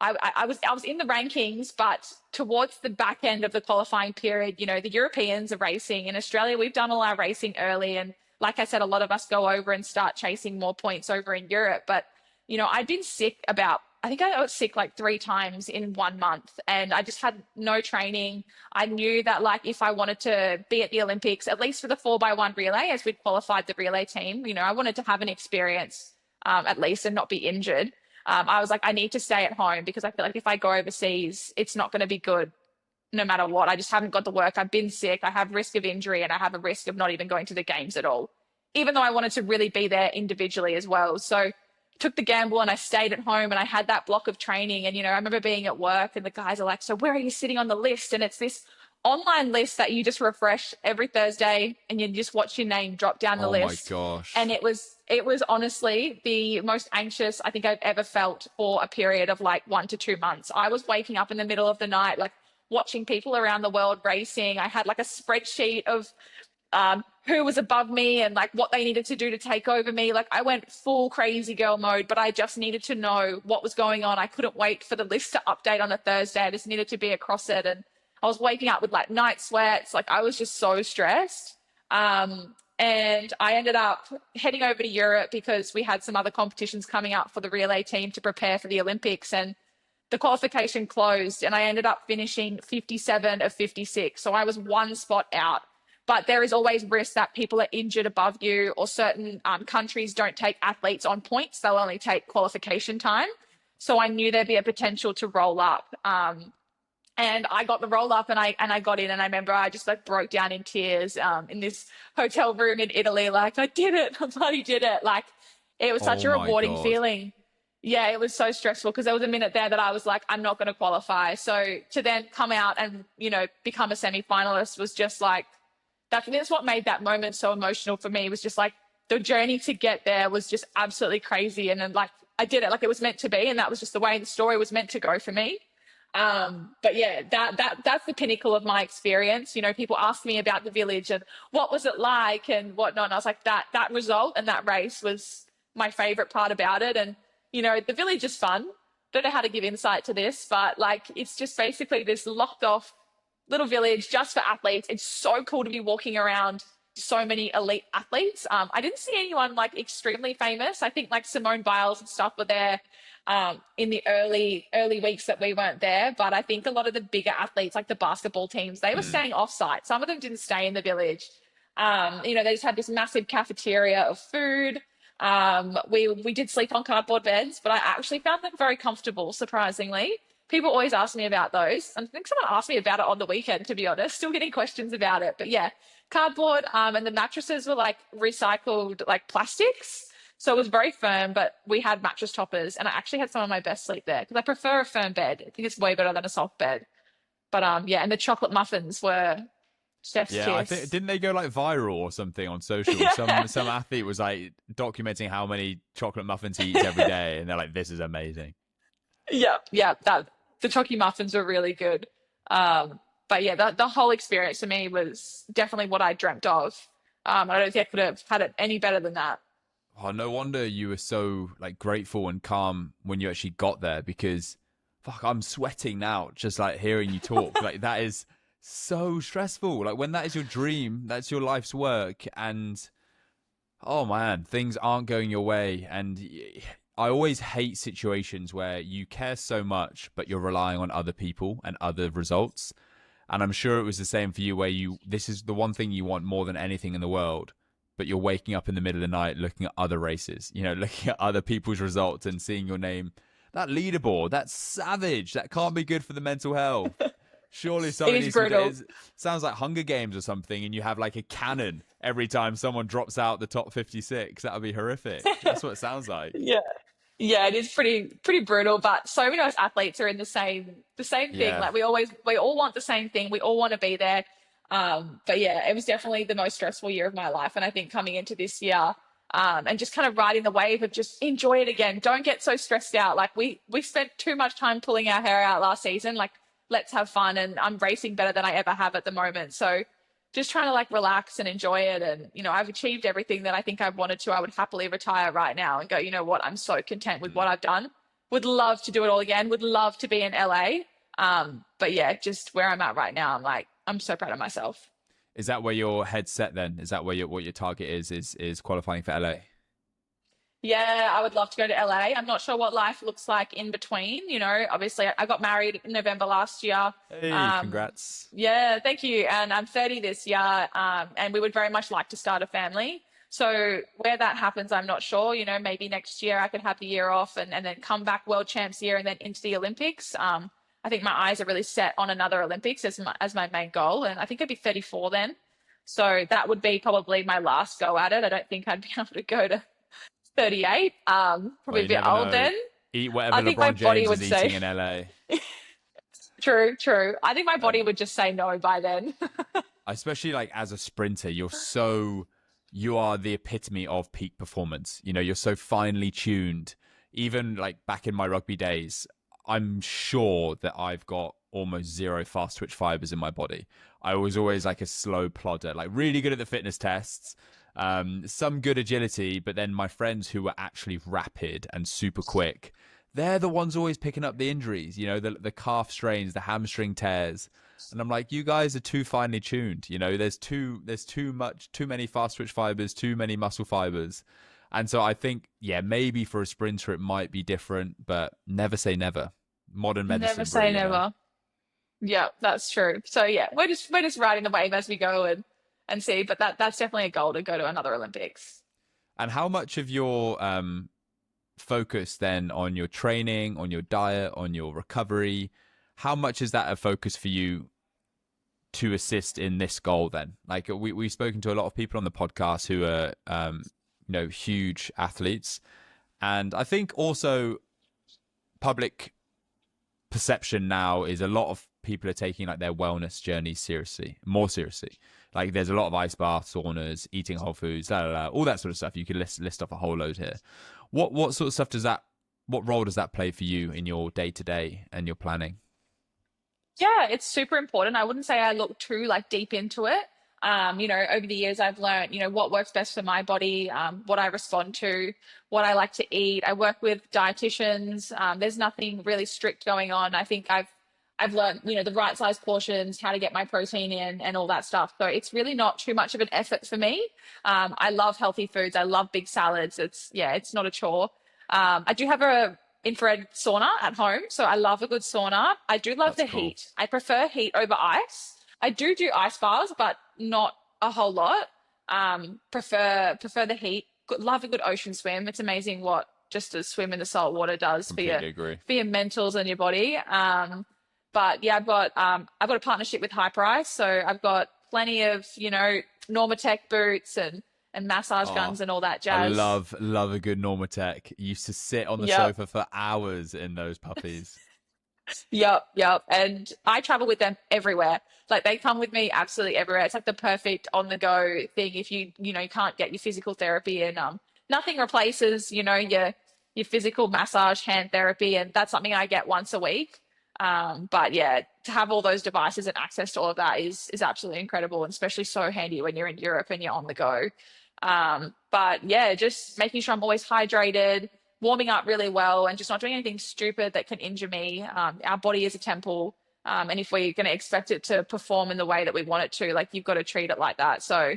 I was in the rankings, but towards the back end of the qualifying period, you know, the Europeans are racing. In Australia, we've done all our racing early. And like I said, a lot of us go over and start chasing more points over in Europe. But, you know, I'd been sick I think I got sick like 3 times in 1 month, and I just had no training. I knew that, like, if I wanted to be at the Olympics, at least for the 4x1 relay, as we'd qualified the relay team, you know, I wanted to have an experience at least and not be injured. I was like, I need to stay at home because I feel like if I go overseas, it's not going to be good no matter what. I just haven't got the work. I've been sick. I have risk of injury, and I have a risk of not even going to the games at all, even though I wanted to really be there individually as well. So took the gamble and I stayed at home, and I had that block of training. And, you know, I remember being at work and the guys are like, so where are you sitting on the list? And it's this online list that you just refresh every Thursday, and you just watch your name drop down the list. Oh my gosh. And it was honestly the most anxious I think I've ever felt for a period of like 1 to 2 months. I was waking up in the middle of the night, like watching people around the world racing. I had like a spreadsheet of who was above me and like what they needed to do to take over me. Like I went full crazy girl mode, but I just needed to know what was going on. I couldn't wait for the list to update on a Thursday. I just needed to be across it. And I was waking up with like night sweats. Like I was just so stressed. And I ended up heading over to Europe because we had some other competitions coming up for the relay team to prepare for the Olympics, and the qualification closed and I ended up finishing 57 of 56. So I was 1 spot out. But there is always risk that people are injured above you, or certain countries don't take athletes on points. They'll only take qualification time. So I knew there'd be a potential to roll up. And I got the roll up and I got in, and I remember I just like broke down in tears in this hotel room in Italy. Like, I did it. I bloody did it. Like, it was such a rewarding feeling. Yeah, it was so stressful because there was a minute there that I was like, I'm not going to qualify. So to then come out and, you know, become a semi-finalist was just like, that's what made that moment so emotional for me. It was just like the journey to get there was just absolutely crazy. And then like, I did it like it was meant to be. And that was just the way the story was meant to go for me. But yeah, that's the pinnacle of my experience. You know, people ask me about the village and what was it like and whatnot. And I was like, that result and that race was my favorite part about it. And, you know, the village is fun. Don't know how to give insight to this, but like, it's just basically this locked off little village just for athletes. It's so cool to be walking around so many elite athletes. I didn't see anyone like extremely famous. I think like Simone Biles and stuff were there in the early weeks that we weren't there. But I think a lot of the bigger athletes, like the basketball teams, they were staying off site. Some of them didn't stay in the village. You know, they just had this massive cafeteria of food. We did sleep on cardboard beds, but I actually found them very comfortable, surprisingly. People always ask me about those. I think someone asked me about it on the weekend, to be honest. Still getting questions about it. But yeah, cardboard, and the mattresses were like recycled like plastics. So it was very firm, but we had mattress toppers, and I actually had some of my best sleep there because I prefer a firm bed. I think it's way better than a soft bed. But yeah, and the chocolate muffins were chef's kiss. I think, didn't they go like viral or something on social? Some athlete was like documenting how many chocolate muffins he eats every day, and they're like, this is amazing. Yeah, the chocolate muffins were really good. But yeah, the whole experience to me was definitely what I dreamt of. I don't think I could have had it any better than that. Oh, no wonder you were so like grateful and calm when you actually got there, because fuck, I'm sweating now just like hearing you talk. Like that is so stressful. Like when that is your dream, that's your life's work, and oh man, things aren't going your way. And I always hate situations where you care so much, but you're relying on other people and other results. And I'm sure it was the same for you, where this is the one thing you want more than anything in the world, but you're waking up in the middle of the night looking at other races, you know, looking at other people's results and seeing your name That leaderboard, that's savage. That can't be good for the mental health. Surely It something is needs to be done. brutal. It sounds like Hunger Games or something, and you have like a cannon every time someone drops out the top 56. That would be horrific. That's what it sounds like. Yeah. Yeah, it is pretty brutal, but so many of us athletes are in the same thing. Yeah. Like we all want the same thing. We all want to be there. But yeah, it was definitely the most stressful year of my life. And I think coming into this year, and just kind of riding the wave of just enjoy it again. Don't get so stressed out. Like we spent too much time pulling our hair out last season. Like let's have fun. And I'm racing better than I ever have at the moment. So just trying to like relax and enjoy it. And, I've achieved everything that I think I've wanted to. I would happily retire right now and go, you know what? I'm so content with what I've done. Would love to do it all again. Would love to be in LA. But yeah, just where I'm at right now, I'm like, I'm so proud of myself. Is that where your head's set then? Is that where what your target is qualifying for LA? Yeah, I would love to go to LA. I'm not sure what life looks like in between. Obviously I got married in November last year. Hey, congrats. Yeah, thank you. And I'm 30 this year. And we would very much like to start a family. So where that happens, I'm not sure. Maybe next year I could have the year off and then come back world champs year and then into the Olympics. I think my eyes are really set on another Olympics as my main goal. And I think I'd be 34 then. So that would be probably my last go at it. I don't think I'd be able to go to 38. Well, Probably a you bit never old know. then. Eat whatever I think my LeBron body James would is eating say, in LA. true, true. I think my body Um, would just say no by then. Especially like as a sprinter, you are the epitome of peak performance. You're so finely tuned. Even like back in my rugby days, I'm sure that I've got almost zero fast twitch fibers in my body. I was always like a slow plodder, like really good at the fitness tests, some good agility, but then my friends who were actually rapid and super quick, they're the ones always picking up the injuries, the calf strains, the hamstring tears. And I'm like, you guys are too finely tuned. There's too many fast twitch fibers, too many muscle fibers. And so I think, yeah, maybe for a sprinter it might be different, but never say never. Modern Never medicine, say Brie. never. Yeah, that's true. So yeah, we're just riding the wave as we go and see. But that's definitely a goal to go to another Olympics. And how much of your focus then on your training, on your diet, on your recovery, how much is that a focus for you to assist in this goal then? Like we've spoken to a lot of people on the podcast who are huge athletes, and I think also public perception now is a lot of people are taking like their wellness journey more seriously. Like there's a lot of ice baths, saunas, eating whole foods, all that sort of stuff. You could list off a whole load here. What sort of stuff what role does that play for you in your day to day and your planning? Yeah, it's super important. I wouldn't say I look too like deep into it. Over the years I've learned, what works best for my body, what I respond to, what I like to eat. I work with dietitians. There's nothing really strict going on. I think I've learned, the right size portions, how to get my protein in and all that stuff. So it's really not too much of an effort for me. I love healthy foods. I love big salads. It's not a chore. I do have a infrared sauna at home, so I love a good sauna. I do love That's the cool. heat. I prefer heat over ice. I do ice baths, but not a whole lot. Prefer the heat. Love a good ocean swim. It's amazing what just a swim in the salt water does Completely agree. for your mentals and your body. But yeah, I've got a partnership with Hyperice, so I've got plenty of Normatec boots and massage Oh, guns and all that I jazz. love a good Normatec. Used to sit on the Yep. sofa for hours in those puppies. Yep, yep. And I travel with them everywhere. Like they come with me absolutely everywhere. It's like the perfect on the go thing if you can't get your physical therapy and nothing replaces, your physical massage hand therapy and that's something I get once a week. But yeah, to have all those devices and access to all of that is absolutely incredible and especially so handy when you're in Europe and you're on the go. But yeah, just making sure I'm always hydrated, warming up really well, and just not doing anything stupid that can injure me. Our body is a temple, and if we're going to expect it to perform in the way that we want it to, like you've got to treat it like that. So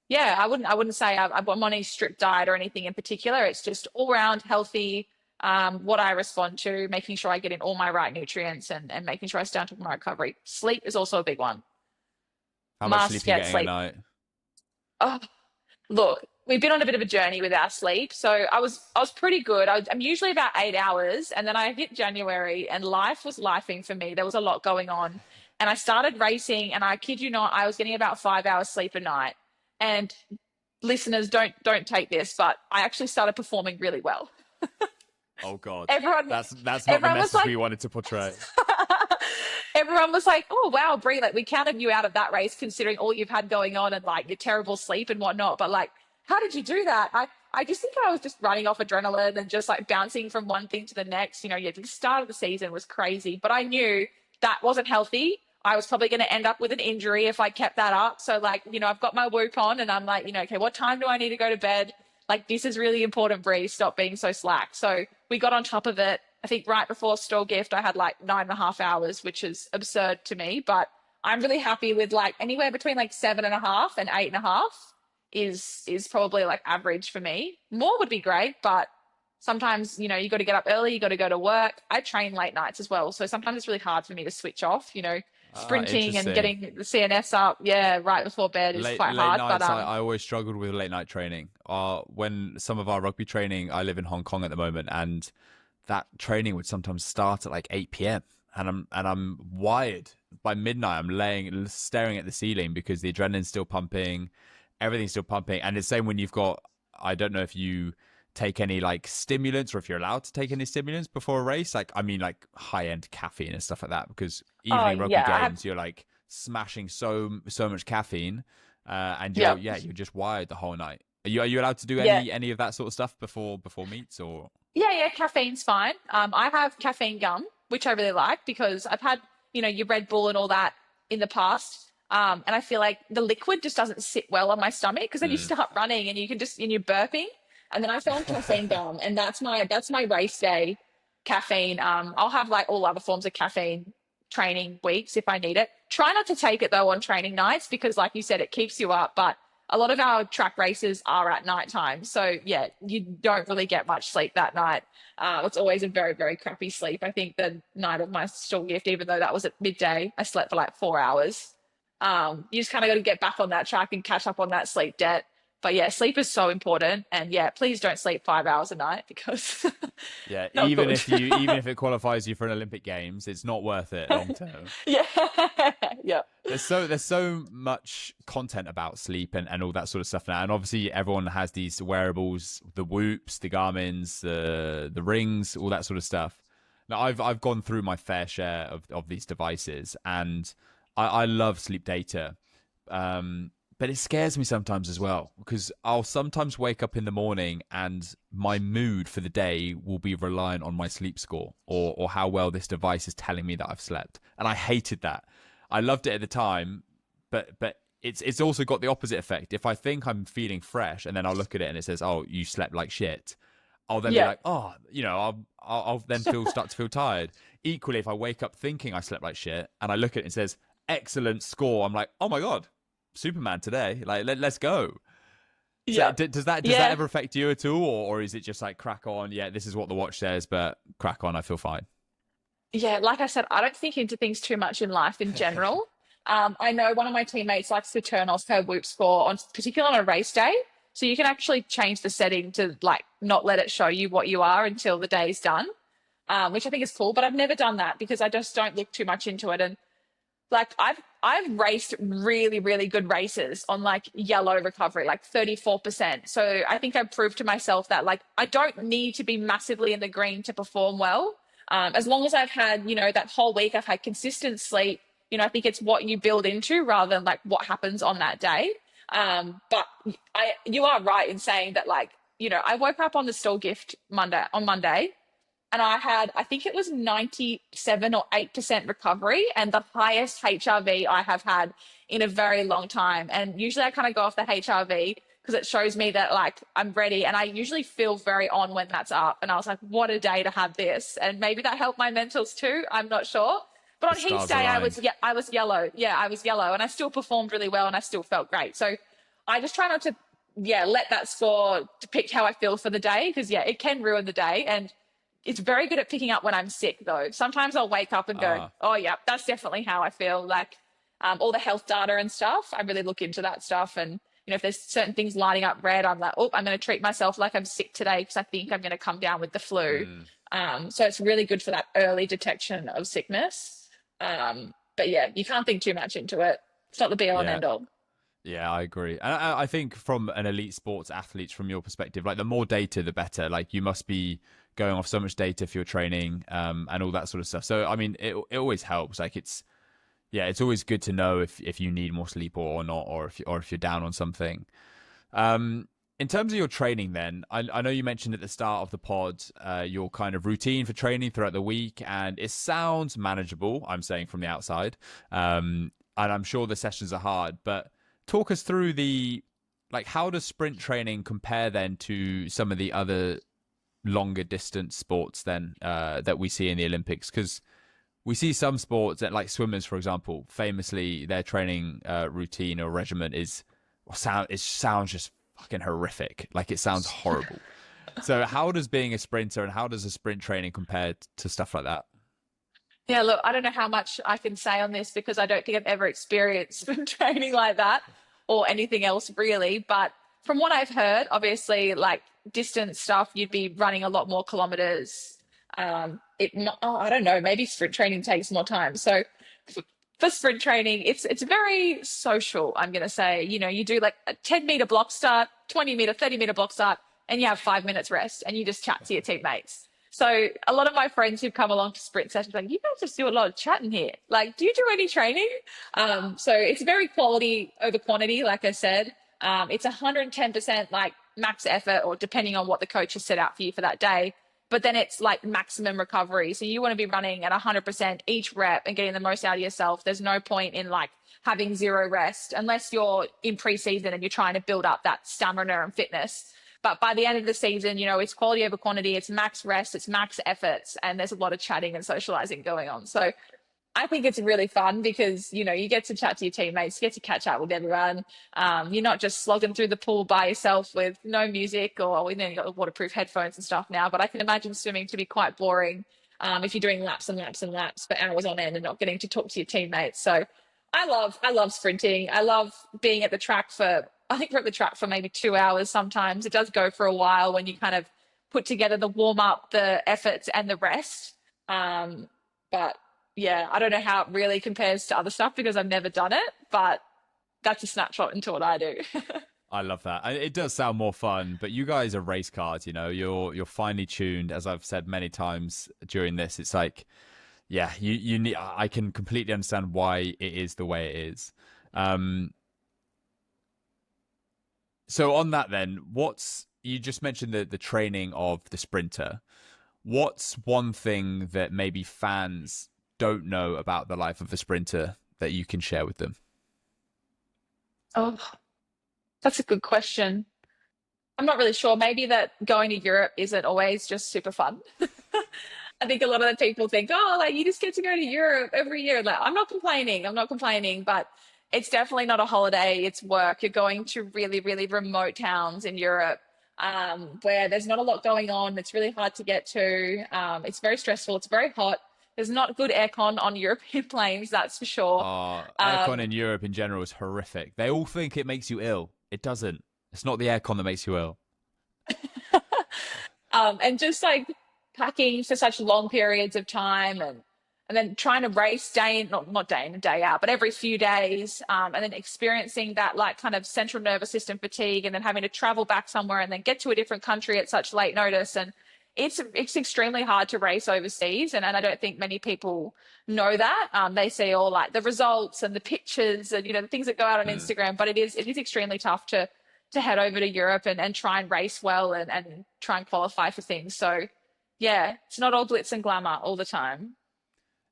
yeah, I wouldn't say I'm on any strict diet or anything in particular. It's just all round healthy. What I respond to, making sure I get in all my right nutrients and making sure I stay on top of my recovery. Sleep is also a big one. How much sleep Must are you get getting a sleep. night? Oh, look, we've been on a bit of a journey with our sleep. So I was pretty good. I'm usually about 8 hours, and then I hit January, and life was lifing for me. There was a lot going on, and I started racing, and I kid you not, I was getting about 5 hours sleep a night. And listeners, don't take this, but I actually started performing really well. Oh God, Everyone, that's not the everyone was message like, we wanted to portray. everyone was like, "Oh wow, Brie, like we counted you out of that race, considering all you've had going on and like your terrible sleep and whatnot." But like, how did you do that? I just think I was just running off adrenaline and just like bouncing from one thing to the next. You know, yeah, the start of the season was crazy, but I knew that wasn't healthy. I was probably going to end up with an injury if I kept that up. So like, you know, I've got my Whoop on, and I'm like, you know, okay, what time do I need to go to bed? Like, this is really important, Bree. Stop being so slack. So we got on top of it. I think right before Stawell Gift, I had like 9.5 hours, which is absurd to me. But I'm really happy with like anywhere between like 7.5 and 8.5 is probably like average for me. More would be great, but sometimes, you know, you got to get up early, you got to go to work. I train late nights as well. So sometimes it's really hard for me to switch off, you know, sprinting and Interesting. getting the CNS up. Yeah, right before bed is quite Late hard. But nights, I always struggled with late night training. When some of our rugby training, I live in Hong Kong at the moment, and that training would sometimes start at like 8 p.m. and I'm wired by midnight. I'm laying staring at the ceiling because the adrenaline's still pumping, everything's still pumping. And it's the same when you've got, I don't know if you take any like stimulants or if you're allowed to take any stimulants before a race. Like, I mean, like high end caffeine and stuff like that, because oh evening rugby yeah, I have. games, you're like smashing so much caffeine, and Yeah, you're just wired the whole night. Are you allowed to do yeah. any of that sort of stuff before meets or? Yeah, yeah, caffeine's fine. I have caffeine gum, which I really like because I've had, you know, your Red Bull and all that in the past. And I feel like the liquid just doesn't sit well on my stomach because then you Mm. start running and you can just, and you're burping. And then I found caffeine gum, and that's my race day caffeine. I'll have like all other forms of caffeine training weeks if I need it. Try not to take it though on training nights because, like you said, it keeps you up. But a lot of our track races are at night time. So yeah, you don't really get much sleep that night. It's always a very, very crappy sleep. I think the night of my Stawell Gift, even though that was at midday, I slept for like 4 hours. You just kind of got to get back on that track and catch up on that sleep debt. But yeah, sleep is so important. And yeah, please don't sleep 5 hours a night because Yeah, not good. even if it qualifies you for an Olympic Games, it's not worth it long term. Yeah. Yeah. There's so much content about sleep and all that sort of stuff now, and obviously everyone has these wearables, the Whoops, the Garmin's, the rings, all that sort of stuff. Now I've gone through my fair share of these devices, and I love sleep data. But it scares me sometimes as well, because I'll sometimes wake up in the morning and my mood for the day will be reliant on my sleep score, or how well this device is telling me that I've slept. And I hated that. I loved it at the time, but it's also got the opposite effect. If I think I'm feeling fresh and then I'll look at it and it says, "Oh, you slept like shit," I'll then be Yeah. like, "Oh, you know, I'll then start to feel tired." Equally, if I wake up thinking I slept like shit and I look at it and it says, "Excellent score," I'm like, "Oh my God, Superman today! Like, let's go." So Yeah. does that Yeah. ever affect you at all, or is it just like crack on? Yeah, this is what the watch says, but crack on. I feel fine. Yeah, like I said, I don't think into things too much in life in general. I know one of my teammates likes to turn off her Whoop score on, particularly on a race day. So you can actually change the setting to like not let it show you what you are until the day's done, which I think is cool. But I've never done that because I just don't look too much into it. And like I've raced really, really good races on like yellow recovery, like 34%. So I think I've proved to myself that like I don't need to be massively in the green to perform well. As long as I've had, you know, that whole week, I've had consistent sleep. You know, I think it's what you build into rather than like what happens on that day. But you are right in saying that, like, you know, I woke up on the Stawell Gift Monday, and I had, I think it was 97 or 8% recovery and the highest HRV I have had in a very long time. And usually I kind of go off the HRV because it shows me that like I'm ready, and I usually feel very on when that's up. And I was like, what a day to have this. And maybe that helped my mentals too. I'm not sure. But The on Heats stars Day, aligned. I was yellow. Yeah, I was yellow, and I still performed really well, and I still felt great. So I just try not to, yeah, let that score depict how I feel for the day, because yeah, it can ruin the day. And it's very good at picking up when I'm sick though. Sometimes I'll wake up and go, Ah, oh yeah, that's definitely how I feel. Like all the health data and stuff, I really look into that stuff. And if there's certain things lining up red, I'm like, oh, I'm going to treat myself like I'm sick today because I think I'm going to come down with the flu. Mm. So it's really good for that early detection of sickness. But yeah, you can't think too much into it. It's not the be all and Yeah. end all. Yeah, I agree. And I think from an elite sports athlete, from your perspective, like the more data, the better. Like you must be going off so much data for your training, and all that sort of stuff. So, I mean, it always helps. Like it's always good to know if you need more sleep or not, or if you're down on something. In terms of your training, then I know you mentioned at the start of the pod your kind of routine for training throughout the week, and it sounds manageable. I'm saying from the outside, and I'm sure the sessions are hard, but talk us through how does sprint training compare then to some of the other longer distance sports then that we see in the Olympics? Because we see some sports that, like swimmers, for example, famously their training routine or regimen it sounds just fucking horrific. Like it sounds horrible. So how does being a sprinter and how does a sprint training compare to stuff like that? Yeah, look, I don't know how much I can say on this because I don't think I've ever experienced training like that or anything else really. But from what I've heard, obviously, like distance stuff, you'd be running a lot more kilometers. I don't know, maybe sprint training takes more time. So for sprint training, it's very social, I'm going to say. You do like a 10-meter block start, 20-meter, 30-meter block start, and you have 5 minutes rest and you just chat to your teammates. So a lot of my friends who've come along to sprint sessions are like, you guys just do a lot of chatting here. Like, do you do any training? So it's very quality over quantity, like I said. It's 110% like max effort, or depending on what the coach has set out for you for that day. But then it's like maximum recovery. So you want to be running at 100% each rep and getting the most out of yourself. There's no point in like having zero rest unless you're in preseason and you're trying to build up that stamina and fitness. But by the end of the season, it's quality over quantity, it's max rest, it's max efforts, and there's a lot of chatting and socializing going on. So I think it's really fun because, you get to chat to your teammates, you get to catch up with everyone. You're not just slogging through the pool by yourself with no music, or, you got waterproof headphones and stuff now. But I can imagine swimming to be quite boring if you're doing laps and laps and laps for hours on end and not getting to talk to your teammates. So I love sprinting. I love being at the track I think we're at the track for maybe 2 hours sometimes. It does go for a while when you kind of put together the warm up, the efforts, and the rest. But yeah, I don't know how it really compares to other stuff because I've never done it, but that's a snapshot into what I do. I love that. It does sound more fun, but you guys are race cars, you're finely tuned, as I've said many times during this. It's like, yeah, you need, I can completely understand why it is the way it is. So on that then, you just mentioned the training of the sprinter. What's one thing that maybe fans don't know about the life of a sprinter that you can share with them? Oh, that's a good question. I'm not really sure. Maybe that going to Europe isn't always just super fun. I think a lot of the people think, oh, like you just get to go to Europe every year. Like, I'm not complaining. I'm not complaining, but it's definitely not a holiday. It's work. You're going to really, really remote towns in Europe where there's not a lot going on. It's really hard to get to. It's very stressful. It's very hot. There's not good aircon on European planes, that's for sure. Aircon in Europe in general is horrific. They all think it makes you ill. It doesn't. It's not the aircon that makes you ill. And just like packing for such long periods of time, and then trying to race day in, not day in and day out, but every few days, and then experiencing that like kind of central nervous system fatigue, and then having to travel back somewhere and then get to a different country at such late notice. And it's extremely hard to race overseas, and I don't think many people know that. They see all like the results and the pictures and the things that go out on Instagram, but it is extremely tough to head over to Europe and try and race well and try and qualify for things. So yeah, it's not all glitz and glamour all the time.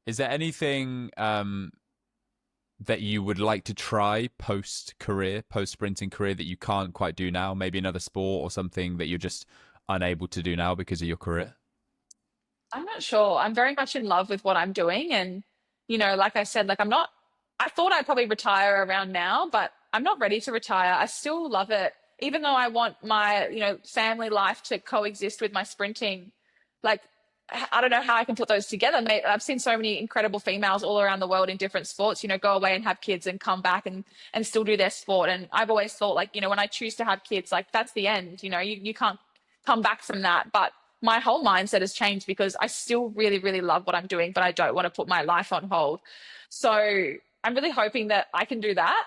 Is there anything that you would like to try post sprinting career that you can't quite do now? Maybe another sport or something that you're just unable to do now because of your career? I'm not sure. I'm very much in love with what I'm doing. And, like I said, like I thought I'd probably retire around now, but I'm not ready to retire. I still love it. Even though I want my, family life to coexist with my sprinting, like I don't know how I can put those together. Mate, I've seen so many incredible females all around the world in different sports, go away and have kids and come back and still do their sport. And I've always thought like, when I choose to have kids, like that's the end, you can't come back from that. But my whole mindset has changed because I still really, really love what I'm doing, but I don't want to put my life on hold. So I'm really hoping that I can do that.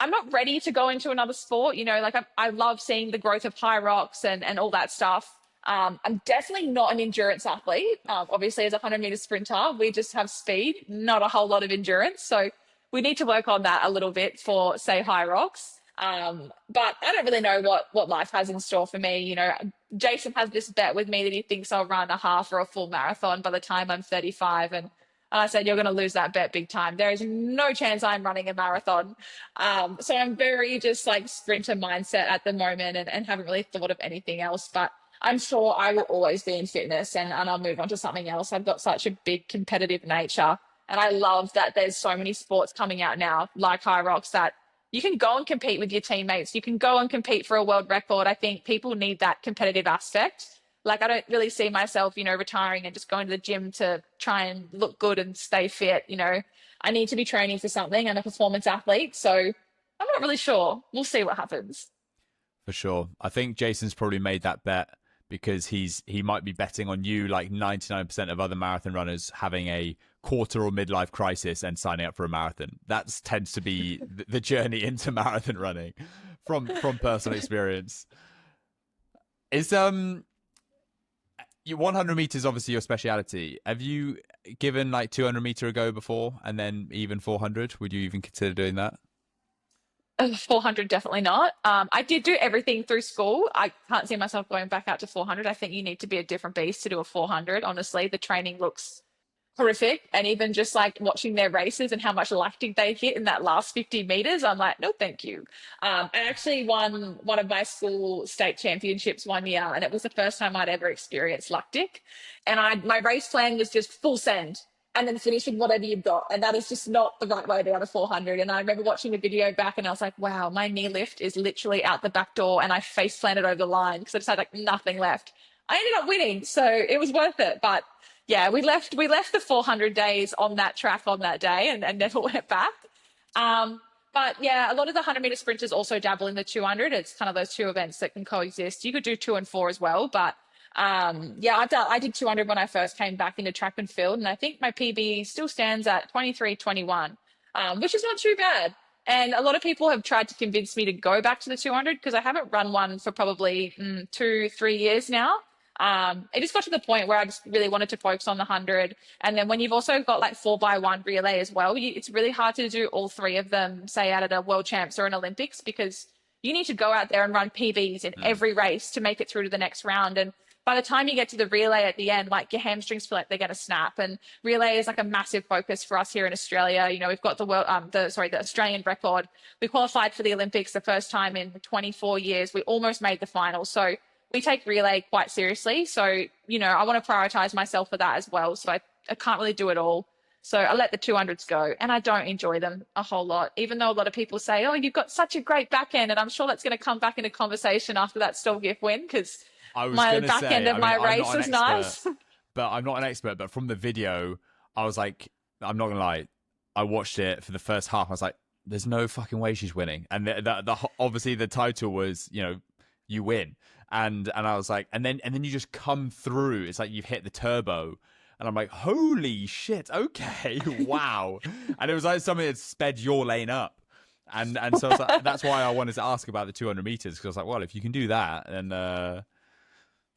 I'm not ready to go into another sport. Like I love seeing the growth of high rocks and all that stuff. I'm definitely not an endurance athlete. Obviously, as a 100-meter sprinter, we just have speed, not a whole lot of endurance. So we need to work on that a little bit for, say, high rocks. But I don't really know what life has in store for me. Jason has this bet with me that he thinks I'll run a half or a full marathon by the time I'm 35. And I said, you're going to lose that bet big time. There is no chance I'm running a marathon. So I'm very just like sprinter mindset at the moment and haven't really thought of anything else. But I'm sure I will always be in fitness and I'll move on to something else. I've got such a big competitive nature. And I love that there's so many sports coming out now, like high rocks, that you can go and compete with your teammates. You can go and compete for a world record. I think people need that competitive aspect. Like I don't really see myself, retiring and just going to the gym to try and look good and stay fit. I need to be training for something. I'm a performance athlete. So I'm not really sure. We'll see what happens. For sure. I think Jason's probably made that bet because he might be betting on you like 99% of other marathon runners having a quarter or midlife crisis and signing up for a marathon. That tends to be the journey into marathon running from personal experience. Is 100 meters obviously your speciality. Have you given like 200 meter a go before and then even 400? Would you even consider doing that? 400, definitely not. I did do everything through school. I can't see myself going back out to 400. I think you need to be a different beast to do a 400. Honestly, the training looks horrific. And even just like watching their races and how much lactic they hit in that last 50 meters, I'm like, no, thank you. I actually won one of my school state championships one year, and it was the first time I'd ever experienced lactic. And my race plan was just full send and then finish with whatever you've got. And that is just not the right way to run a 400. And I remember watching the video back and I was like, wow, my knee lift is literally out the back door and I face planted over the line because I just had like nothing left. I ended up winning, so it was worth it. But yeah, we left the 400 days on that track on that day and never went back. But yeah, a lot of the 100-meter sprinters also dabble in the 200. It's kind of those two events that can coexist. You could do 2 and 4 as well, but yeah, I did 200 when I first came back into track and field, and I think my PB still stands at 23:21, which is not too bad. And a lot of people have tried to convince me to go back to the 200 because I haven't run one for probably 2-3 years now. It just got to the point where I just really wanted to focus on the 100. And then when you've also got like 4x1 relay as well, it's really hard to do all 3 of them, say out at a world champs or an Olympics, because you need to go out there and run PBs in every race to make it through to the next round. And by the time you get to the relay at the end, like your hamstrings feel like they're going to snap. And relay is like a massive focus for us here in Australia. We've got the Australian record. We qualified for the Olympics the first time in 24 years. We almost made the final. So we take relay quite seriously. So, I want to prioritize myself for that as well. So I can't really do it all. So I let the 200s go, and I don't enjoy them a whole lot, even though a lot of people say, oh, you've got such a great back end. And I'm sure that's going to come back into conversation after that Stawell Gift win, because my back end of my race was nice. But I'm not an expert, but from the video, I was like, I'm not going to lie. I watched it for the first half. I was like, there's no fucking way she's winning. And obviously the title was, you win. And I was like, and then you just come through. It's like you've hit the turbo. And I'm like, holy shit, okay, wow. And it was like something that sped your lane up. And so I was like, that's why I wanted to ask about the 200 meters, because I was like, well, if you can do that, then...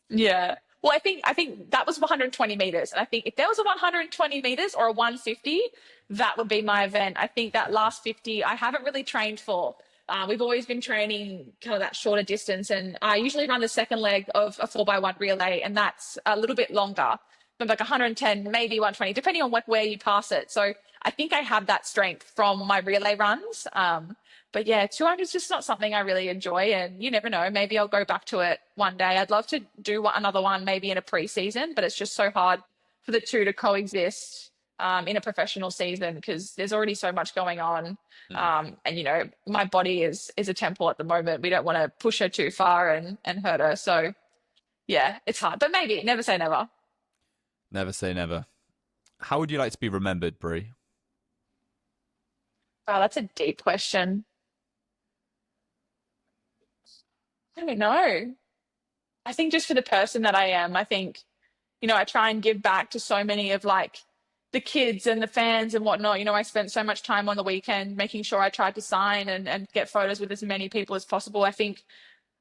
Yeah. Well, I think that was 120 meters. And I think if there was a 120 meters or a 150, that would be my event. I think that last 50, I haven't really trained for. We've always been training kind of that shorter distance. And I usually run the second leg of a 4x1 relay, and that's a little bit longer. Like 110, maybe 120, depending on where you pass it. So I think I have that strength from my relay runs. But yeah, 200 is just not something I really enjoy. And you never know, maybe I'll go back to it one day. I'd love to do another one maybe in a pre-season, but it's just so hard for the two to coexist in a professional season because there's already so much going on. And, my body is a temple at the moment. We don't want to push her too far and hurt her. So yeah, it's hard, but maybe never say never. Never say never. How would you like to be remembered, Bree? Wow, that's a deep question. I don't know. I think just for the person that I am, I think, I try and give back to so many of like the kids and the fans and whatnot. I spent so much time on the weekend making sure I tried to sign and get photos with as many people as possible. I think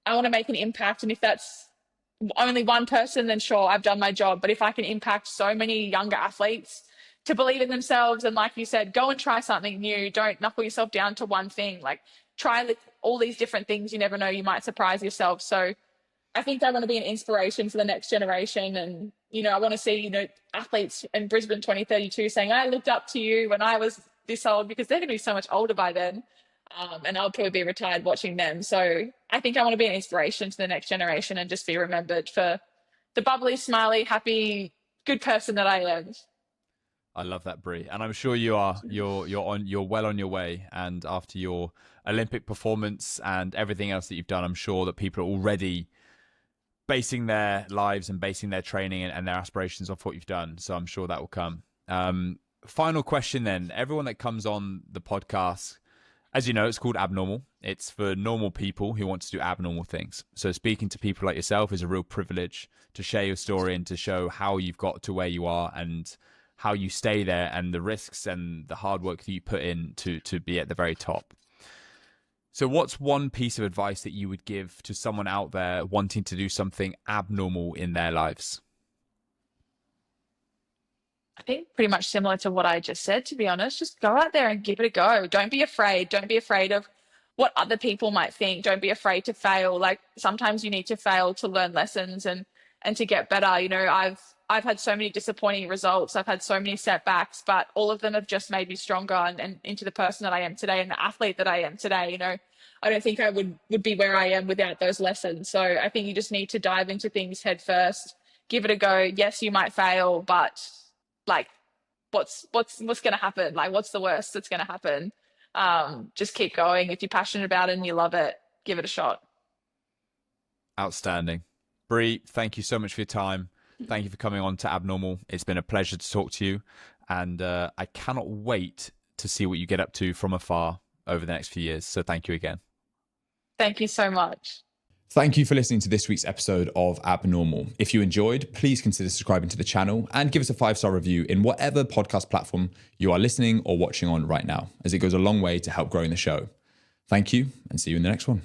I want to make an impact. And if that's only one person, then sure, I've done my job. But if I can impact so many younger athletes to believe in themselves and, like you said, go and try something new, don't knuckle yourself down to one thing. Like, try all these different things. You never know, you might surprise yourself. So I think I want to be an inspiration for the next generation. And, I want to see, athletes in Brisbane 2032 saying, I looked up to you when I was this old, because they're going to be so much older by then. And I'll probably be retired watching them. So I think I want to be an inspiration to the next generation and just be remembered for the bubbly, smiley, happy, good person that I am. I love that, Bree, and I'm sure you are. You're well on your way. And after your Olympic performance and everything else that you've done, I'm sure that people are already basing their lives and basing their training and their aspirations off what you've done. So I'm sure that will come. Final question then. Everyone that comes on the podcast, as you know, it's called Abnormal. It's for normal people who want to do abnormal things. So speaking to people like yourself is a real privilege to share your story and to show how you've got to where you are and how you stay there and the risks and the hard work that you put in to be at the very top. So what's one piece of advice that you would give to someone out there wanting to do something abnormal in their lives? I think pretty much similar to what I just said, to be honest. Just go out there and give it a go. Don't be afraid. Don't be afraid of what other people might think. Don't be afraid to fail. Like, sometimes you need to fail to learn lessons and to get better. I've had so many disappointing results. I've had so many setbacks, but all of them have just made me stronger and into the person that I am today and the athlete that I am today. I don't think I would be where I am without those lessons. So I think you just need to dive into things head first, give it a go. Yes, you might fail, but like, what's going to happen? Like, what's the worst that's going to happen? Just keep going. If you're passionate about it and you love it, give it a shot. Outstanding. Bree, thank you so much for your time. Thank you for coming on to Abnormal. It's been a pleasure to talk to you. And I cannot wait to see what you get up to from afar over the next few years. So thank you again. Thank you so much. Thank you for listening to this week's episode of Abnormal. If you enjoyed, please consider subscribing to the channel and give us a 5-star review in whatever podcast platform you are listening or watching on right now, as it goes a long way to help growing the show. Thank you, and see you in the next one.